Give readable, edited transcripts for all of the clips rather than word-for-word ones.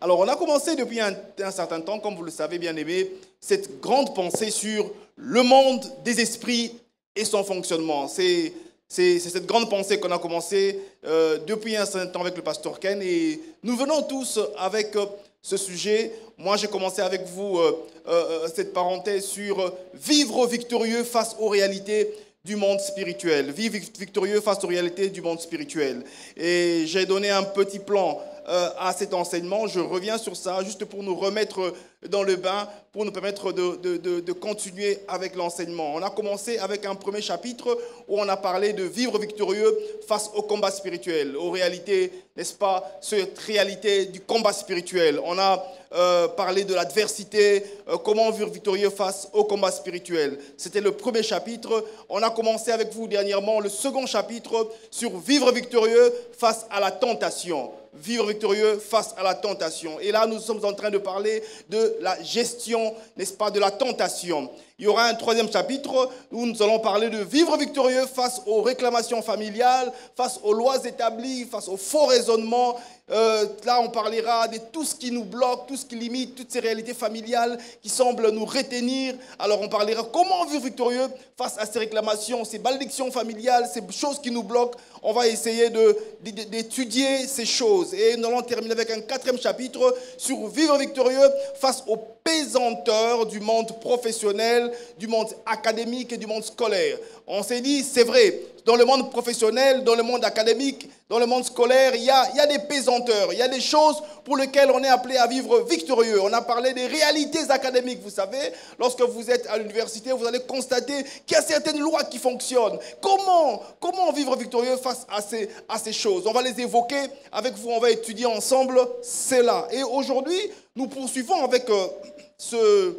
Alors, on a commencé depuis un certain temps, comme vous le savez, bien-aimés, cette grande pensée sur le monde des esprits et son fonctionnement. C'est cette grande pensée qu'on a commencé depuis un certain temps avec le pasteur Ken. Et nous venons tous avec ce sujet. Moi, j'ai commencé avec vous cette parenthèse sur vivre victorieux face aux réalités du monde spirituel. Vivre victorieux face aux réalités du monde spirituel. Et j'ai donné un petit plan à cet enseignement. Je reviens sur ça juste pour nous remettre dans le bain, pour nous permettre de continuer avec l'enseignement. On a commencé avec un premier chapitre où on a parlé de vivre victorieux face au combat spirituel, aux réalités, n'est-ce pas, cette réalité du combat spirituel. On a parlé de l'adversité, comment vivre victorieux face au combat spirituel. C'était le premier chapitre. On a commencé avec vous dernièrement le second chapitre sur vivre victorieux face à la tentation. Vivre victorieux face à la tentation. Et là, nous sommes en train de parler de la gestion, n'est-ce pas, de la tentation. Il y aura un troisième chapitre où nous allons parler de vivre victorieux face aux réclamations familiales, face aux lois établies, face aux faux raisonnements. Là, on parlera de tout ce qui nous bloque, tout ce qui limite, toutes ces réalités familiales qui semblent nous retenir. Alors, on parlera comment vivre victorieux face à ces réclamations, ces malédictions familiales, ces choses qui nous bloquent. On va essayer d'étudier ces choses. Et nous allons terminer avec un quatrième chapitre sur vivre victorieux face aux pesanteurs du monde professionnel, du monde académique et du monde scolaire. On s'est dit, c'est vrai, dans le monde professionnel, dans le monde académique, dans le monde scolaire, il y a des pesanteurs, il y a des choses pour lesquelles on est appelé à vivre victorieux. On a parlé des réalités académiques, vous savez. Lorsque vous êtes à l'université, vous allez constater qu'il y a certaines lois qui fonctionnent. Comment vivre victorieux face à ces choses? On va les évoquer avec vous, on va étudier ensemble cela. Et aujourd'hui, nous poursuivons avec ce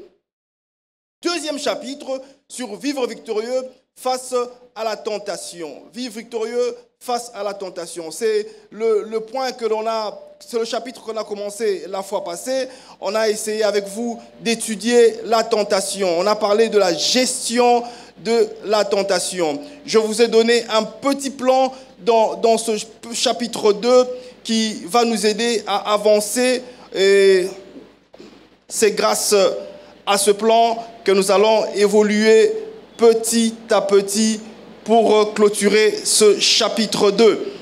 deuxième chapitre sur vivre victorieux face à la tentation. Vivre victorieux face à la tentation. C'est le point que l'on a, c'est le chapitre qu'on a commencé la fois passée. On a essayé avec vous d'étudier la tentation. On a parlé de la gestion de la tentation. Je vous ai donné un petit plan dans ce chapitre 2 qui va nous aider à avancer. Et c'est grâce à ce plan que nous allons évoluer petit à petit pour clôturer ce chapitre 2.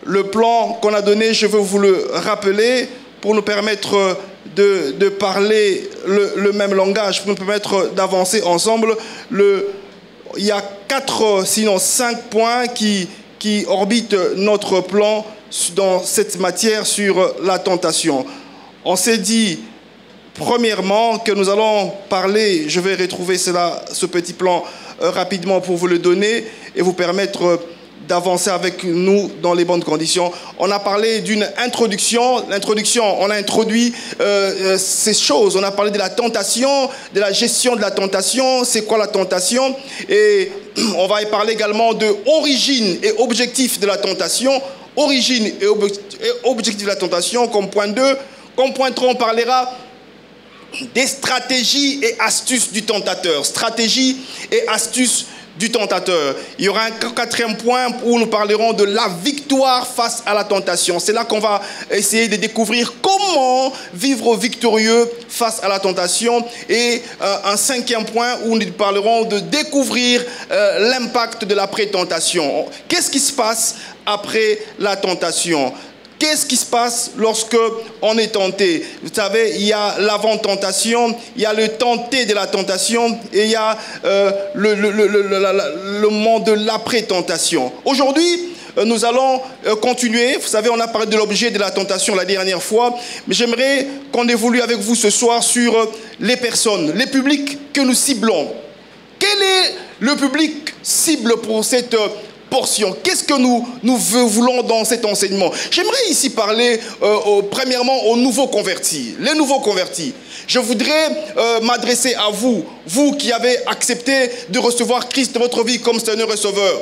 Le plan qu'on a donné, je veux vous le rappeler pour nous permettre de parler le même langage, pour nous permettre d'avancer ensemble. Il y a 4, sinon 5 points qui orbitent notre plan dans cette matière sur la tentation. On s'est dit, premièrement, que nous allons parler, je vais retrouver ce petit plan rapidement pour vous le donner et vous permettre d'avancer avec nous dans les bonnes conditions. On a parlé d'une introduction. L'introduction, on a introduit ces choses. On a parlé de la tentation, de la gestion de la tentation. C'est quoi la tentation? Et on va y parler également de origine et objectif de la tentation. Origine et objectif de la tentation comme point 2. Comme point 3, on parlera des stratégies et astuces du tentateur. Stratégies et astuces du tentateur. Il y aura un quatrième point où nous parlerons de la victoire face à la tentation. C'est là qu'on va essayer de découvrir comment vivre victorieux face à la tentation. Et un cinquième point où nous parlerons de découvrir l'impact de l'après-tentation. Qu'est-ce qui se passe après la tentation? Qu'est-ce qui se passe lorsque on est tenté? Vous savez, il y a l'avant-tentation, il y a le tenté de la tentation et il y a le moment de l'après-tentation. Aujourd'hui, nous allons continuer. Vous savez, on a parlé de l'objet de la tentation la dernière fois, mais j'aimerais qu'on évolue avec vous ce soir sur les personnes, les publics que nous ciblons. Quel est le public cible pour cette portion? Qu'est-ce que nous voulons dans cet enseignement? J'aimerais ici parler premièrement aux nouveaux convertis. Les nouveaux convertis. Je voudrais m'adresser à vous, vous qui avez accepté de recevoir Christ dans votre vie comme Seigneur et Sauveur.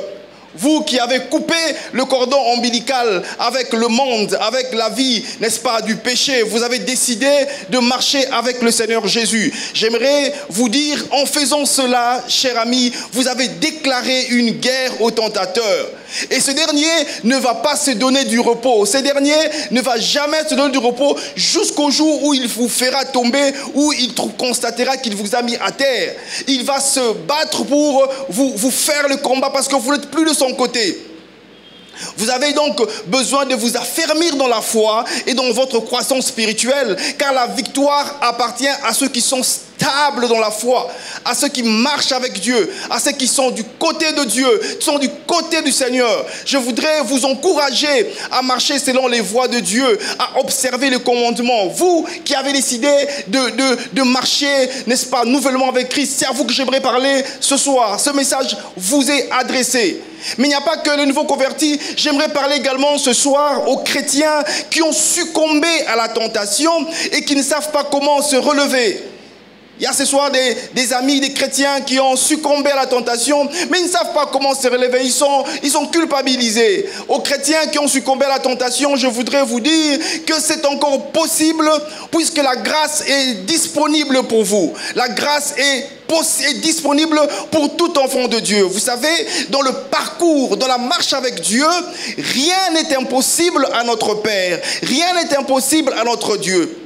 Vous qui avez coupé le cordon ombilical avec le monde, avec la vie, n'est-ce pas, du péché, vous avez décidé de marcher avec le Seigneur Jésus. J'aimerais vous dire, en faisant cela, cher ami, vous avez déclaré une guerre au tentateur. Et ce dernier ne va pas se donner du repos. Ce dernier ne va jamais se donner du repos jusqu'au jour où il vous fera tomber, où il constatera qu'il vous a mis à terre. Il va se battre pour vous faire le combat parce que vous n'êtes plus de son côté. Vous avez donc besoin de vous affermir dans la foi et dans votre croissance spirituelle, car la victoire appartient à ceux qui sont stables dans la foi, à ceux qui marchent avec Dieu, à ceux qui sont du côté de Dieu, qui sont du côté du Seigneur. Je voudrais vous encourager à marcher selon les voies de Dieu, à observer le commandement. Vous qui avez décidé de marcher, n'est-ce pas, nouvellement avec Christ, c'est à vous que j'aimerais parler ce soir. Ce message vous est adressé. Mais il n'y a pas que les nouveaux convertis. J'aimerais parler également ce soir aux chrétiens qui ont succombé à la tentation et qui ne savent pas comment se relever. Il y a ce soir des amis, des chrétiens qui ont succombé à la tentation, mais ils ne savent pas comment se relever. Ils sont culpabilisés. Aux chrétiens qui ont succombé à la tentation, je voudrais vous dire que c'est encore possible puisque la grâce est disponible pour vous. La grâce est disponible pour tout enfant de Dieu. Vous savez, dans le parcours, dans la marche avec Dieu, rien n'est impossible à notre Père. Rien n'est impossible à notre Dieu.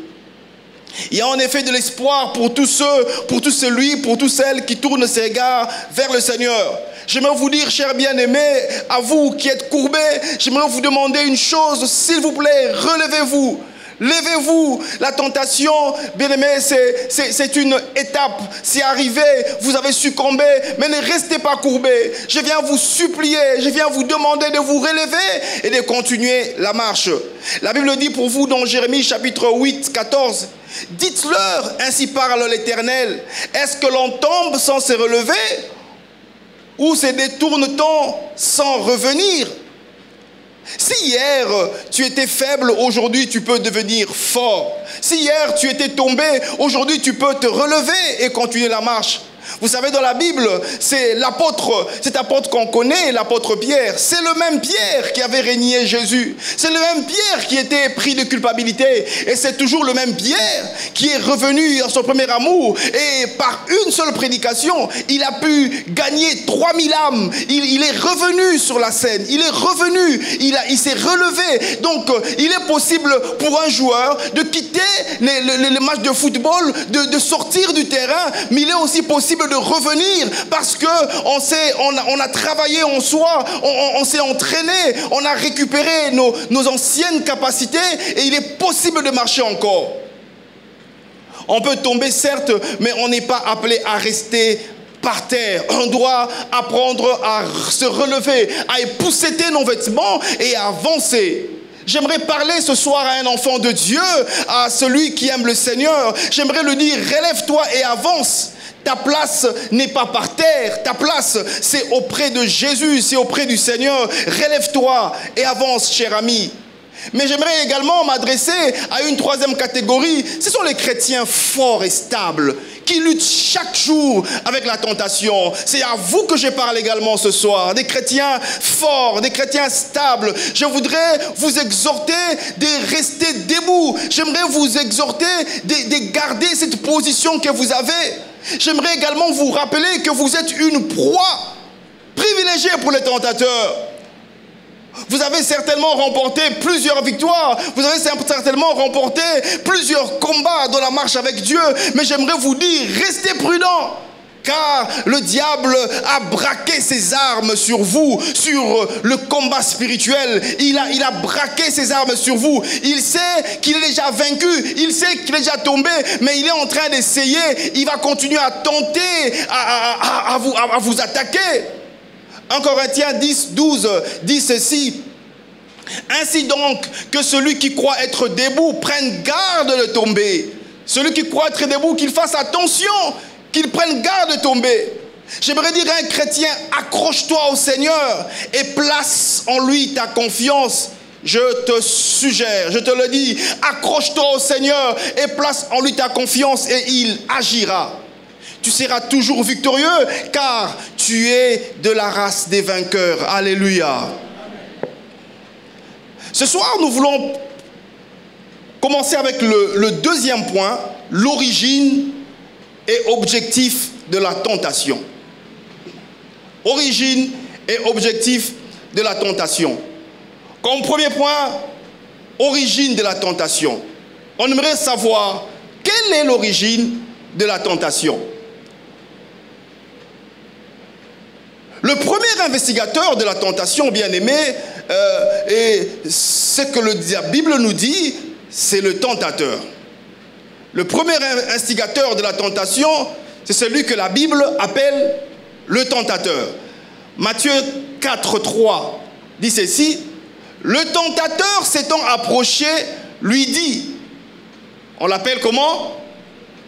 Il y a en effet de l'espoir pour tous celles qui tournent ses regards vers le Seigneur. J'aimerais vous dire, chers bien-aimés, à vous qui êtes courbés, j'aimerais vous demander une chose, s'il vous plaît, relevez-vous. Levez-vous. La tentation, bien-aimés, c'est une étape. C'est arrivé, vous avez succombé, mais ne restez pas courbés. Je viens vous supplier, je viens vous demander de vous relever et de continuer la marche. La Bible dit pour vous dans Jérémie chapitre 8, 14, « Dites-leur, ainsi parle l'Éternel, est-ce que l'on tombe sans se relever ou se détourne-t-on sans revenir ?» Si hier tu étais faible, aujourd'hui tu peux devenir fort. Si hier tu étais tombé, aujourd'hui tu peux te relever et continuer la marche. Vous savez, dans la Bible, c'est cet apôtre qu'on connaît, l'apôtre Pierre. C'est le même Pierre qui avait régné Jésus. C'est le même Pierre qui était pris de culpabilité. Et c'est toujours le même Pierre qui est revenu à son premier amour. Et par une seule prédication, il a pu gagner 3000 âmes. Il est revenu sur la scène. Il est revenu. Il s'est relevé. Donc, il est possible pour un joueur de quitter les matchs de football, de sortir du terrain. Mais il est aussi possible de revenir parce que on a travaillé en soi, on s'est entraîné, on a récupéré nos anciennes capacités et il est possible de marcher encore. On peut tomber certes, mais on n'est pas appelé à rester par terre. On doit apprendre à se relever, à épousseter nos vêtements et à avancer. J'aimerais parler ce soir à un enfant de Dieu, à celui qui aime le Seigneur. J'aimerais lui dire, relève-toi et avance. Ta place n'est pas par terre, ta place c'est auprès de Jésus, c'est auprès du Seigneur. Relève-toi et avance, cher ami. Mais j'aimerais également m'adresser à une troisième catégorie. Ce sont les chrétiens forts et stables qui luttent chaque jour avec la tentation. C'est à vous que je parle également ce soir. Des chrétiens forts, des chrétiens stables. Je voudrais vous exhorter de rester debout. J'aimerais vous exhorter de garder cette position que vous avez. J'aimerais également vous rappeler que vous êtes une proie privilégiée pour les tentateurs. Vous avez certainement remporté plusieurs victoires. Vous avez certainement remporté plusieurs combats dans la marche avec Dieu. Mais j'aimerais vous dire, restez prudents. Car le diable a braqué ses armes sur vous, sur le combat spirituel. Il a braqué ses armes sur vous. Il sait qu'il est déjà vaincu, il sait qu'il est déjà tombé, mais il est en train d'essayer. Il va continuer à tenter, à vous attaquer. 1 Corinthiens 10, 12 dit ceci. Ainsi donc que celui qui croit être debout prenne garde de tomber. Celui qui croit être debout, qu'il fasse attention, qu'il prenne garde de tomber. J'aimerais dire à un chrétien, accroche-toi au Seigneur et place en lui ta confiance. Je te suggère, je te le dis, accroche-toi au Seigneur et place en lui ta confiance et il agira. Tu seras toujours victorieux car tu es de la race des vainqueurs. Alléluia. Ce soir, nous voulons commencer avec le deuxième point, l'origine et objectif de la tentation. Origine et objectif de la tentation. Comme premier point, origine de la tentation. On aimerait savoir quelle est l'origine de la tentation. Le premier investigateur de la tentation, bien aimé, et ce que la Bible nous dit, c'est le tentateur. Le premier instigateur de la tentation, c'est celui que la Bible appelle le tentateur. Matthieu 4, 3 dit ceci: le tentateur s'étant approché, lui dit, on l'appelle comment?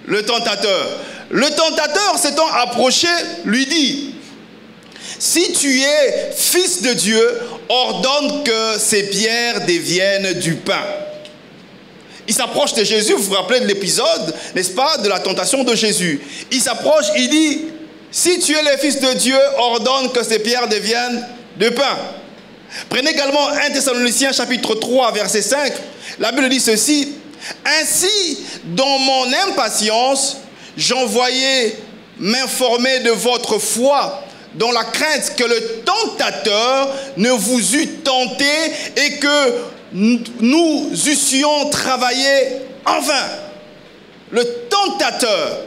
Le tentateur. Le tentateur s'étant approché, lui dit: si tu es fils de Dieu, ordonne que ces pierres deviennent du pain. Il s'approche de Jésus, vous vous rappelez de l'épisode, n'est-ce pas, de la tentation de Jésus. Il s'approche, il dit: si tu es le fils de Dieu, ordonne que ces pierres deviennent de pain. Prenez également 1 Thessaloniciens chapitre 3, verset 5. La Bible dit ceci: ainsi, dans mon impatience, j'envoyais m'informer de votre foi, dans la crainte que le tentateur ne vous eût tenté et que nous eussions travaillé en vain. Le tentateur.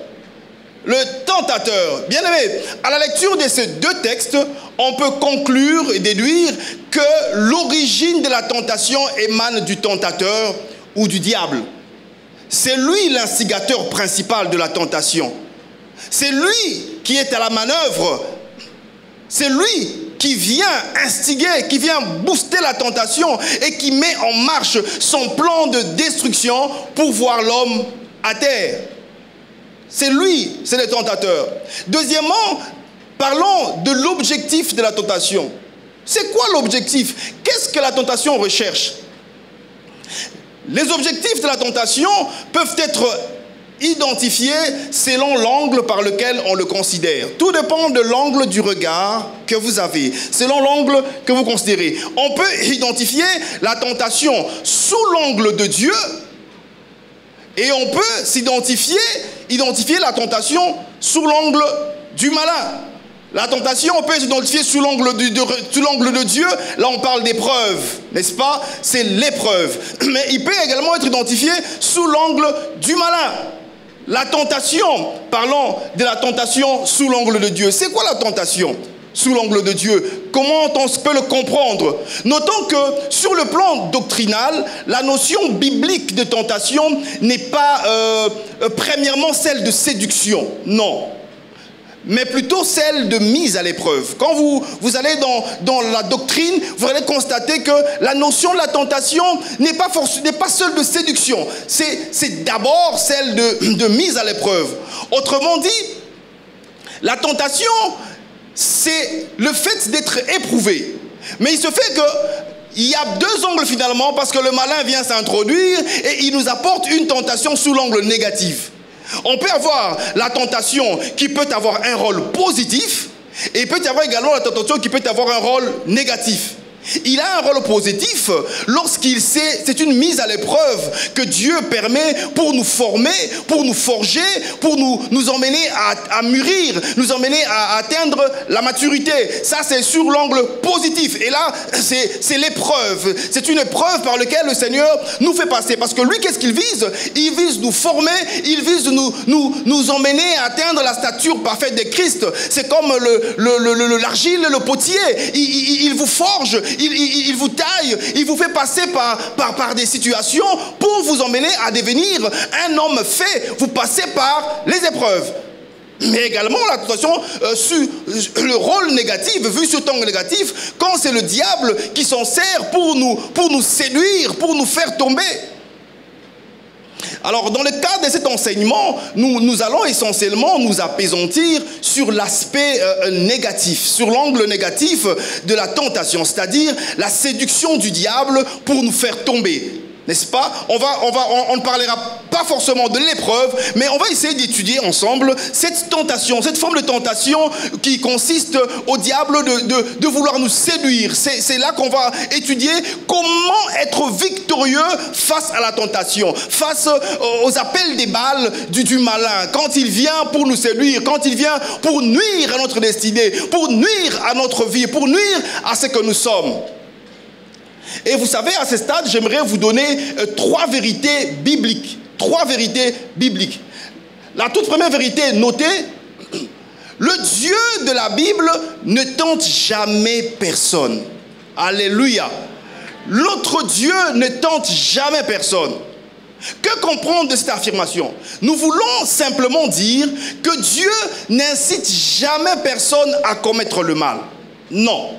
Bien aimé, à la lecture de ces deux textes, on peut conclure et déduire que l'origine de la tentation émane du tentateur ou du diable. C'est lui l'instigateur principal de la tentation. C'est lui qui est à la manœuvre. C'est lui qui vient instiguer, qui vient booster la tentation et qui met en marche son plan de destruction pour voir l'homme à terre. C'est lui, c'est le tentateur. Deuxièmement, parlons de l'objectif de la tentation. C'est quoi l'objectif? Qu'est-ce que la tentation recherche? Les objectifs de la tentation peuvent être identifiés selon l'angle par lequel on le considère. Tout dépend de l'angle du regard que vous avez, selon l'angle que vous considérez. On peut identifier la tentation sous l'angle de Dieu et on peut identifier la tentation sous l'angle du malin. La tentation, on peut s'identifier sous l'angle de Dieu. Là, on parle d'épreuve, n'est-ce pas? C'est l'épreuve. Mais il peut également être identifié sous l'angle du malin. La tentation, parlons de la tentation sous l'angle de Dieu. C'est quoi la tentation sous l'angle de Dieu? Comment on peut le comprendre? Notons que sur le plan doctrinal, la notion biblique de tentation n'est pas premièrement celle de séduction. Non. Mais plutôt celle de mise à l'épreuve. Quand vous allez dans la doctrine, vous allez constater que la notion de la tentation n'est pas seule de séduction. C'est d'abord celle de mise à l'épreuve. Autrement dit, la tentation, c'est le fait d'être éprouvé. Mais il se fait qu'il y a deux angles finalement, parce que le malin vient s'introduire et il nous apporte une tentation sous l'angle négatif. On peut avoir la tentation qui peut avoir un rôle positif et il peut y avoir également la tentation qui peut avoir un rôle négatif. Il a un rôle positif lorsqu'il sait, c'est une mise à l'épreuve que Dieu permet pour nous former, pour nous forger, pour nous emmener à mûrir, nous emmener à atteindre la maturité. Ça, c'est sur l'angle positif. Et là, c'est l'épreuve. C'est une épreuve par laquelle le Seigneur nous fait passer. Parce que lui, qu'est-ce qu'il vise? Il vise nous former, il vise nous emmener à atteindre la stature parfaite de Christ. C'est comme l'argile, le potier. Il vous forge. Il vous taille, il vous fait passer par des situations pour vous emmener à devenir un homme fait. Vous passez par les épreuves. Mais également la tentation sur le rôle négatif, vu ce temps négatif, quand c'est le diable qui s'en sert pour nous séduire, pour nous faire tomber. Alors, dans le cadre de cet enseignement, nous allons essentiellement nous appesantir sur l'aspect négatif, sur l'angle négatif de la tentation, c'est-à-dire la séduction du diable pour nous faire tomber. N'est-ce pas? On ne parlera pas forcément de l'épreuve, mais on va essayer d'étudier ensemble cette tentation, cette forme de tentation qui consiste au diable de vouloir nous séduire. C'est là qu'on va étudier comment être victorieux face à la tentation, face aux appels des balles du malin, quand il vient pour nous séduire, quand il vient pour nuire à notre destinée, pour nuire à notre vie, pour nuire à ce que nous sommes. Et vous savez, à ce stade, j'aimerais vous donner 3 vérités bibliques. 3 vérités bibliques. La toute première vérité, notez, le Dieu de la Bible ne tente jamais personne. Alléluia. L'autre Dieu ne tente jamais personne. Que comprendre de cette affirmation? Nous voulons simplement dire que Dieu n'incite jamais personne à commettre le mal. Non.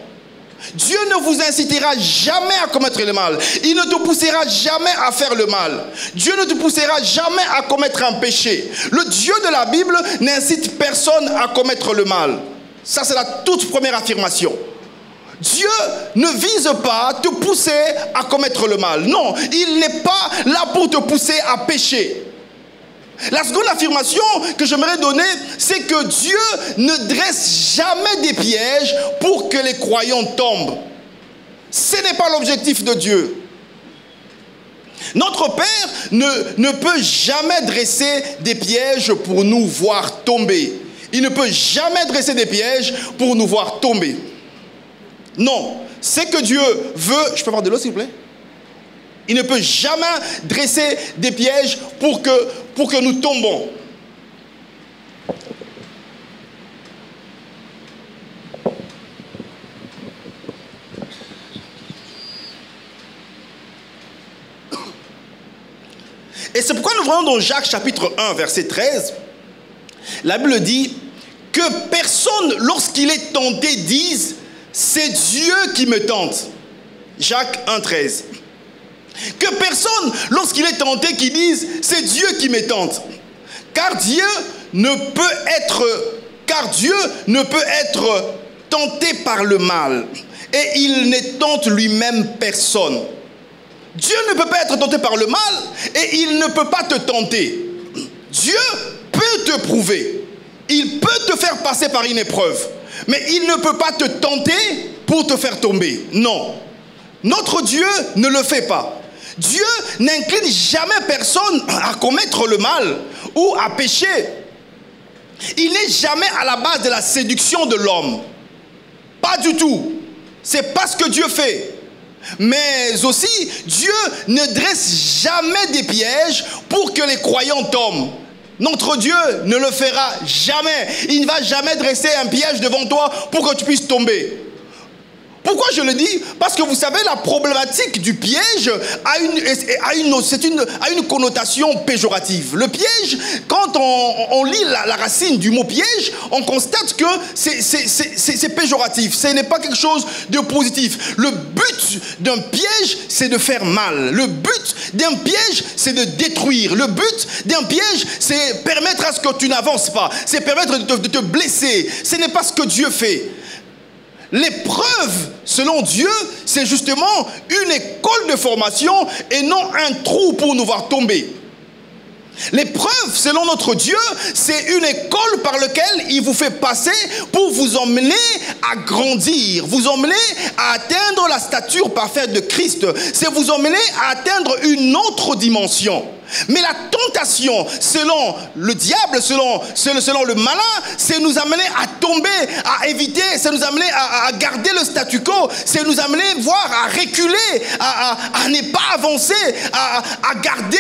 Dieu ne vous incitera jamais à commettre le mal. Il ne te poussera jamais à faire le mal. Dieu ne te poussera jamais à commettre un péché. Le Dieu de la Bible n'incite personne à commettre le mal. Ça, c'est la toute première affirmation. Dieu ne vise pas à te pousser à commettre le mal. Non, il n'est pas là pour te pousser à pécher. La seconde affirmation que j'aimerais donner, c'est que Dieu ne dresse jamais des pièges pour que les croyants tombent. Ce n'est pas l'objectif de Dieu. Notre Père ne peut jamais dresser des pièges pour nous voir tomber. Il ne peut jamais dresser des pièges pour nous voir tomber. Non, c'est que Dieu veut... Je peux avoir de l'eau, s'il vous plaît? Il ne peut jamais dresser des pièges pour que nous tombons. Et c'est pourquoi nous voyons dans Jacques chapitre 1, verset 13, la Bible dit que personne, lorsqu'il est tenté, dise « c'est Dieu qui me tente ». Jacques 1, 13. Que personne, lorsqu'il est tenté, qui dise « c'est Dieu qui me tente ». Car Dieu ne peut être tenté par le mal. Et il ne tente lui-même personne. Dieu ne peut pas être tenté par le mal et il ne peut pas te tenter. Dieu peut te prouver. Il peut te faire passer par une épreuve. Mais il ne peut pas te tenter pour te faire tomber. Non. Notre Dieu ne le fait pas. Dieu n'incline jamais personne à commettre le mal ou à pécher. Il n'est jamais à la base de la séduction de l'homme. Pas du tout. C'est pas ce que Dieu fait. Mais aussi, Dieu ne dresse jamais des pièges pour que les croyants tombent. Notre Dieu ne le fera jamais. Il ne va jamais dresser un piège devant toi pour que tu puisses tomber. Pourquoi je le dis? Parce que vous savez, la problématique du piège a une connotation péjorative. Le piège, quand on lit la racine du mot piège, on constate que c'est péjoratif. Ce n'est pas quelque chose de positif. Le but d'un piège, c'est de faire mal. Le but d'un piège, c'est de détruire. Le but d'un piège, c'est permettre à ce que tu n'avances pas. C'est permettre de te blesser. Ce n'est pas ce que Dieu fait. L'épreuve, selon Dieu, c'est justement une école de formation et non un trou pour nous voir tomber. L'épreuve, selon notre Dieu, c'est une école par laquelle il vous fait passer pour vous emmener à grandir, vous emmener à atteindre la stature parfaite de Christ. C'est vous emmener à atteindre une autre dimension. Mais la tentation, selon le diable, selon le malin, c'est nous amener à tomber, à éviter, c'est nous amener à garder le statu quo, c'est nous amener, voire à reculer, à ne pas avancer, à garder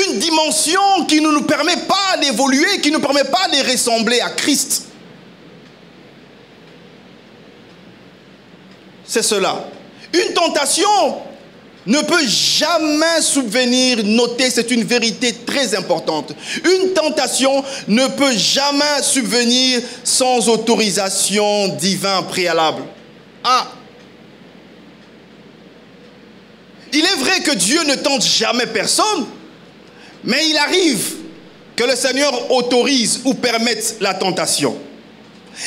une dimension qui ne nous permet pas d'évoluer, qui ne nous permet pas de ressembler à Christ. C'est cela. Une tentation ne peut jamais subvenir, notez, c'est une vérité très importante. Une tentation ne peut jamais subvenir sans autorisation divine préalable. Ah! Il est vrai que Dieu ne tente jamais personne, mais il arrive que le Seigneur autorise ou permette la tentation.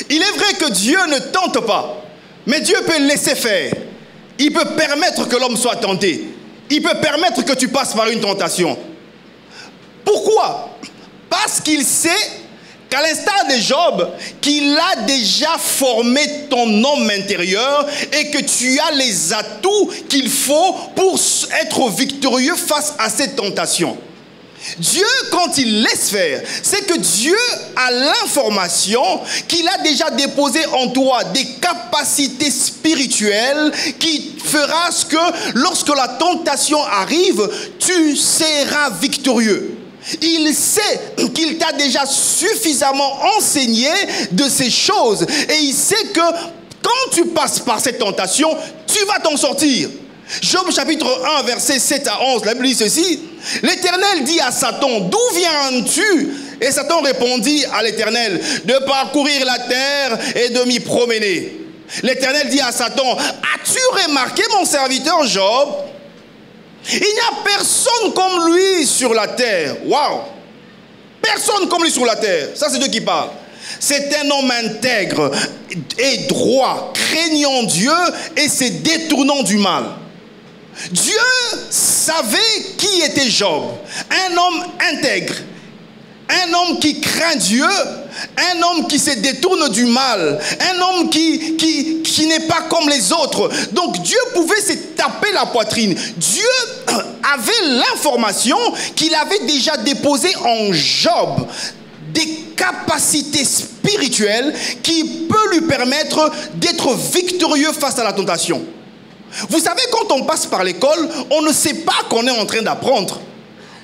Il est vrai que Dieu ne tente pas, mais Dieu peut laisser faire. Il peut permettre que l'homme soit tenté. Il peut permettre que tu passes par une tentation. Pourquoi? Parce qu'il sait qu'à l'instar de Job, qu'il a déjà formé ton homme intérieur et que tu as les atouts qu'il faut pour être victorieux face à cette tentation. Dieu, quand il laisse faire, c'est que Dieu a l'information qu'il a déjà déposé en toi des capacités spirituelles qui fera ce que lorsque la tentation arrive, tu seras victorieux. Il sait qu'il t'a déjà suffisamment enseigné de ces choses et il sait que quand tu passes par cette tentation, tu vas t'en sortir. Job chapitre 1 verset 7 à 11, la Bible dit ceci: l'Éternel dit à Satan, d'où viens-tu? Et Satan répondit à l'Éternel, de parcourir la terre et de m'y promener. L'Éternel dit à Satan, as-tu remarqué mon serviteur Job? Il n'y a personne comme lui sur la terre. Waouh! Personne comme lui sur la terre. Ça, c'est Dieu qui parle. C'est un homme intègre et droit, craignant Dieu et se détournant du mal. Dieu savait qui était Job. Un homme intègre, un homme qui craint Dieu, un homme qui se détourne du mal, un homme qui n'est pas comme les autres. Donc Dieu pouvait se taper la poitrine. Dieu avait l'information qu'il avait déjà déposée en Job, des capacités spirituelles qui peuvent lui permettre d'être victorieux face à la tentation. Vous savez, quand on passe par l'école, on ne sait pas qu'on est en train d'apprendre.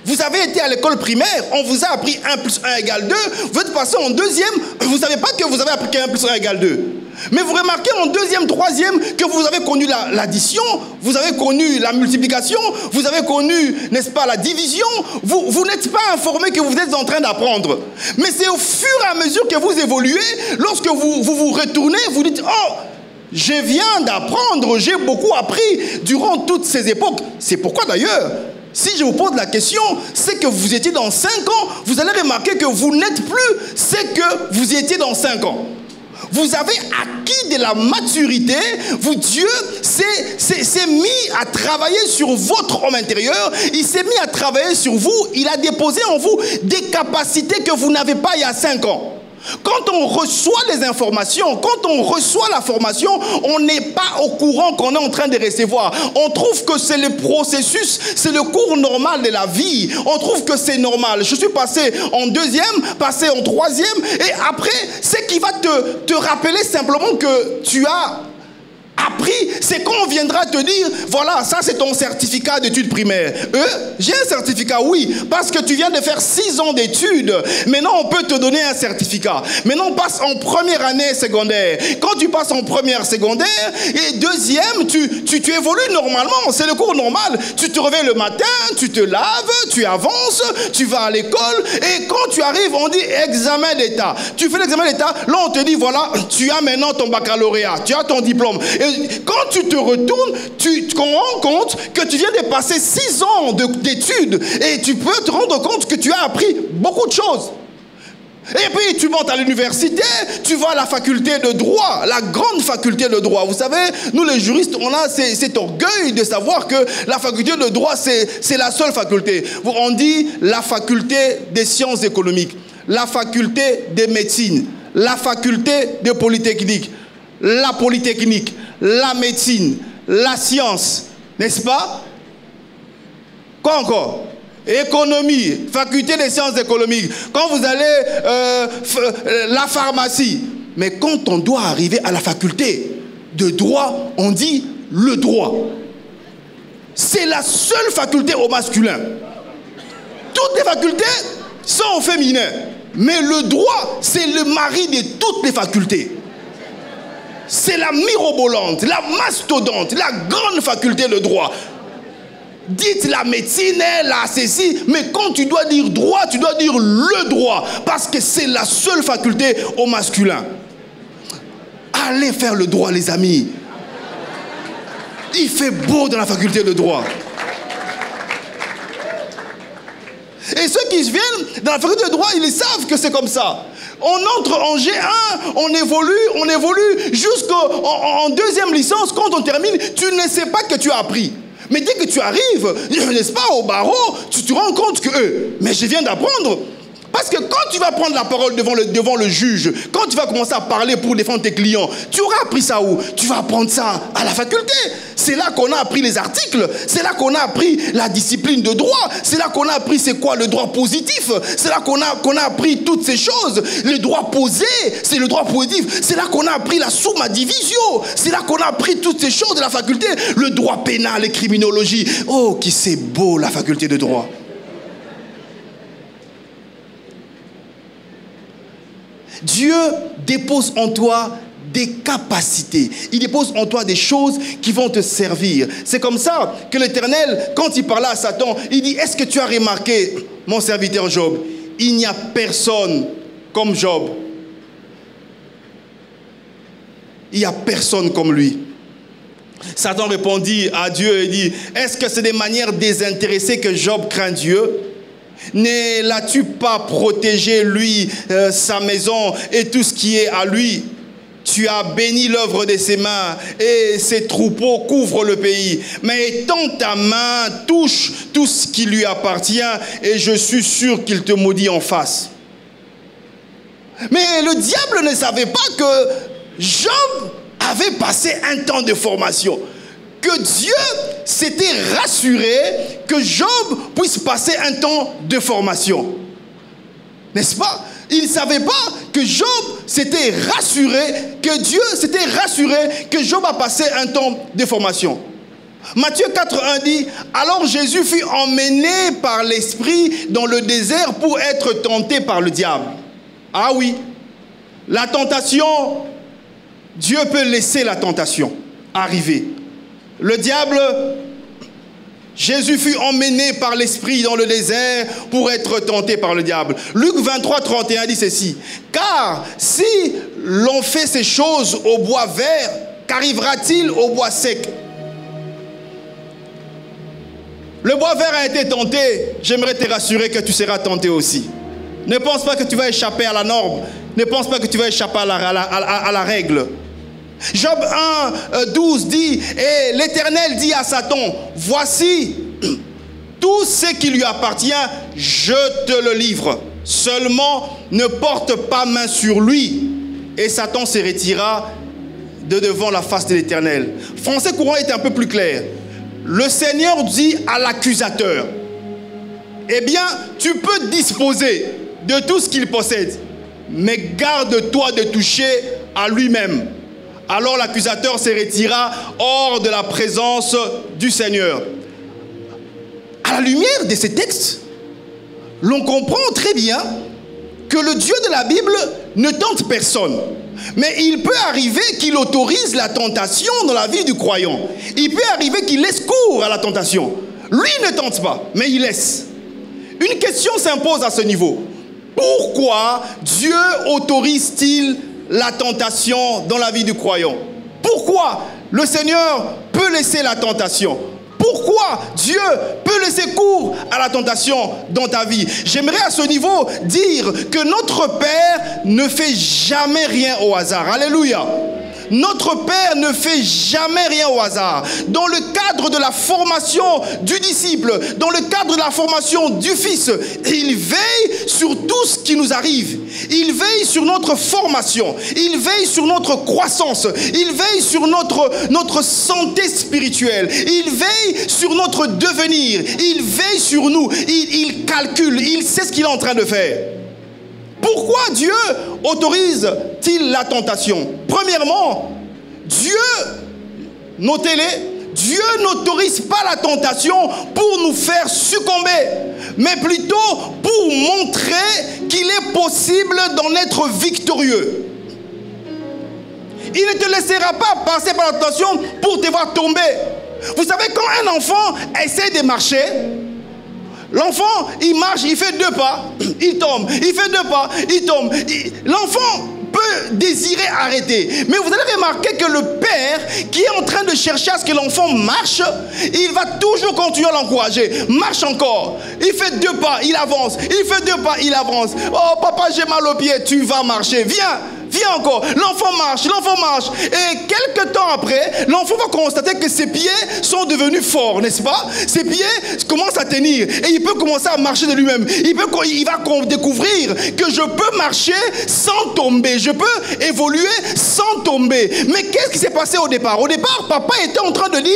Vous avez été à l'école primaire, on vous a appris 1 plus 1 égale 2, vous êtes passé en deuxième, vous ne savez pas que vous avez appris 1 plus 1 égale 2. Mais vous remarquez en deuxième, troisième, que vous avez connu l'addition, vous avez connu la multiplication, vous avez connu, n'est-ce pas, la division. Vous n'êtes pas informé que vous êtes en train d'apprendre. Mais c'est au fur et à mesure que vous évoluez, lorsque vous retournez, vous dites, oh, je viens d'apprendre, j'ai beaucoup appris durant toutes ces époques. C'est pourquoi d'ailleurs, si je vous pose la question, c'est que vous étiez dans 5 ans, vous allez remarquer que vous n'êtes plus ce que vous étiez dans 5 ans. Vous avez acquis de la maturité, Dieu s'est mis à travailler sur votre homme intérieur, il s'est mis à travailler sur vous, il a déposé en vous des capacités que vous n'avez pas il y a 5 ans. Quand on reçoit les informations, quand on reçoit la formation, on n'est pas au courant qu'on est en train de recevoir. On trouve que c'est le processus, c'est le cours normal de la vie. On trouve que c'est normal. Je suis passé en deuxième, passé en troisième, et après, ce qui va te rappeler simplement que tu as appris, c'est quand on viendra te dire, voilà, ça c'est ton certificat d'études primaires. J'ai un certificat, oui, parce que tu viens de faire 6 ans d'études. Maintenant, on peut te donner un certificat. Maintenant, on passe en première année secondaire. Quand tu passes en première secondaire, et deuxième, tu évolues normalement, c'est le cours normal. Tu te réveilles le matin, tu te laves, tu avances, tu vas à l'école, et quand tu arrives, on dit examen d'état. Tu fais l'examen d'état, là on te dit, voilà, tu as maintenant ton baccalauréat, tu as ton diplôme. Et quand tu te retournes, tu te rends compte que tu viens de passer 6 ans d'études et tu peux te rendre compte que tu as appris beaucoup de choses. Et puis tu montes à l'université, tu vas à la faculté de droit, la grande faculté de droit. Vous savez, nous les juristes, on a cet orgueil de savoir que la faculté de droit, c'est la seule faculté. On dit la faculté des sciences économiques, la faculté de médecine, la faculté de polytechnique, la polytechnique, la médecine, la science, n'est-ce pas? Quoi encore? Économie, faculté des sciences économiques. Quand vous allez, la pharmacie. Mais quand on doit arriver à la faculté de droit, on dit le droit. C'est la seule faculté au masculin. Toutes les facultés sont au féminin. Mais le droit, c'est le mari de toutes les facultés. C'est la mirobolante, la mastodonte, la grande faculté de droit. Dites la médecine, la ceci, mais quand tu dois dire droit, tu dois dire le droit, parce que c'est la seule faculté au masculin. Allez faire le droit, les amis. Il fait beau dans la faculté de droit. Et ceux qui viennent dans la faculté de droit, ils savent que c'est comme ça. On entre en G1, on évolue jusqu'en deuxième licence. Quand on termine, tu ne sais pas que tu as appris. Mais dès que tu arrives, n'est-ce pas, au barreau, tu te rends compte que, mais je viens d'apprendre. Parce que quand tu vas prendre la parole devant le juge, quand tu vas commencer à parler pour défendre tes clients, tu auras appris ça où? Tu vas apprendre ça à la faculté. C'est là qu'on a appris les articles. C'est là qu'on a appris la discipline de droit. C'est là qu'on a appris c'est quoi le droit positif. C'est là qu'on a appris toutes ces choses. Le droit posé, c'est le droit positif. C'est là qu'on a appris la summa divisio. C'est là qu'on a appris toutes ces choses de la faculté. Le droit pénal et criminologie. Oh, qui c'est beau la faculté de droit. Dieu dépose en toi des capacités. Il dépose en toi des choses qui vont te servir. C'est comme ça que l'Éternel, quand il parlait à Satan, il dit, est-ce que tu as remarqué, mon serviteur Job, il n'y a personne comme Job. Il n'y a personne comme lui. Satan répondit à Dieu et dit, est-ce que c'est des manières désintéressées que Job craint Dieu? Ne l'as-tu pas protégé, lui, sa maison et tout ce qui est à lui? Tu as béni l'œuvre de ses mains et ses troupeaux couvrent le pays. Mais étends ta main, touche tout ce qui lui appartient et je suis sûr qu'il te maudit en face. Mais le diable ne savait pas que Job avait passé un temps de formation. Que Dieu s'était rassuré que Job puisse passer un temps de formation. N'est-ce pas? Il ne savait pas que Job s'était rassuré, que Dieu s'était rassuré que Job a passé un temps de formation. Matthieu 4,1 dit, alors Jésus fut emmené par l'Esprit dans le désert pour être tenté par le diable. Ah oui, la tentation, Dieu peut laisser la tentation arriver. Le diable, Jésus fut emmené par l'Esprit dans le désert pour être tenté par le diable. Luc 23,31 dit ceci. Car si l'on fait ces choses au bois vert, qu'arrivera-t-il au bois sec? Le bois vert a été tenté. J'aimerais te rassurer que tu seras tenté aussi. Ne pense pas que tu vas échapper à la norme. Ne pense pas que tu vas échapper à la règle. Job 1,12 dit, et l'Éternel dit à Satan, voici tout ce qui lui appartient, je te le livre. Seulement, ne porte pas main sur lui. Et Satan se retira de devant la face de l'Éternel. Français courant est un peu plus clair. Le Seigneur dit à l'accusateur, eh bien, tu peux disposer de tout ce qu'il possède, mais garde-toi de toucher à lui-même. Alors l'accusateur se retira hors de la présence du Seigneur. À la lumière de ces textes, l'on comprend très bien que le Dieu de la Bible ne tente personne. Mais il peut arriver qu'il autorise la tentation dans la vie du croyant. Il peut arriver qu'il laisse cours à la tentation. Lui ne tente pas, mais il laisse. Une question s'impose à ce niveau. Pourquoi Dieu autorise-t-il la tentation dans la vie du croyant? Pourquoi le Seigneur peut laisser la tentation? Pourquoi Dieu peut laisser cours à la tentation dans ta vie? J'aimerais à ce niveau dire que notre Père ne fait jamais rien au hasard. Alléluia. Notre Père ne fait jamais rien au hasard. Dans le cadre de la formation du disciple, dans le cadre de la formation du Fils, il veille sur tout ce qui nous arrive. Il veille sur notre formation. Il veille sur notre croissance. Il veille sur notre santé spirituelle. Il veille sur notre devenir. Il veille sur nous. Il calcule. Il sait ce qu'il est en train de faire. Pourquoi Dieu autorise-t-il la tentation? Premièrement, Dieu, notez-le, Dieu n'autorise pas la tentation pour nous faire succomber, mais plutôt pour montrer qu'il est possible d'en être victorieux. Il ne te laissera pas passer par la tentation pour te voir tomber. Vous savez, quand un enfant essaie de marcher, l'enfant, il marche, il fait 2 pas, il tombe. Il fait 2 pas, il tombe. L'enfant peut désirer arrêter. Mais vous allez remarquer que le père qui est en train de chercher à ce que l'enfant marche, il va toujours continuer à l'encourager. Marche encore. Il fait 2 pas, il avance. Il fait 2 pas, il avance. Oh papa, j'ai mal aux pieds, tu vas marcher. Viens. viens encore. L'enfant marche. Et quelques temps après, l'enfant va constater que ses pieds sont devenus forts, n'est-ce pas? Ses pieds commencent à tenir et il peut commencer à marcher de lui-même. Il va découvrir que je peux marcher sans tomber. Je peux évoluer sans tomber. Mais qu'est-ce qui s'est passé au départ? Au départ, papa était en train de dire,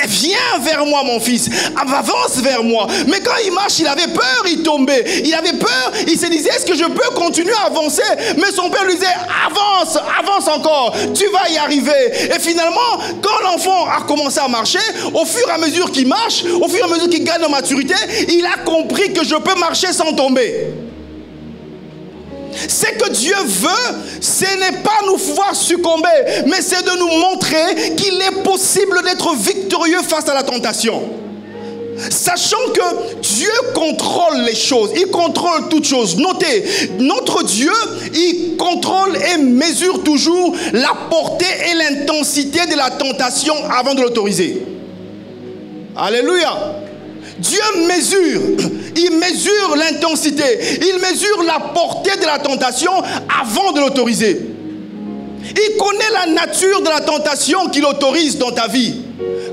viens vers moi mon fils, avance vers moi. Mais quand il marche, il avait peur, il tombait. Il avait peur, il se disait, est-ce que je peux continuer à avancer? Mais son père lui disait, avance encore, tu vas y arriver. Et finalement, quand l'enfant a commencé à marcher, au fur et à mesure qu'il marche, au fur et à mesure qu'il gagne en maturité, il a compris que je peux marcher sans tomber. Ce que Dieu veut, ce n'est pas nous voir succomber, mais c'est de nous montrer qu'il est possible d'être victorieux face à la tentation. Sachant que Dieu contrôle les choses, il contrôle toutes choses. Notez, notre Dieu, il contrôle et mesure toujours la portée et l'intensité de la tentation avant de l'autoriser. Alléluia. Dieu mesure, il mesure l'intensité, il mesure la portée de la tentation avant de l'autoriser. Il connaît la nature de la tentation qu'il autorise dans ta vie.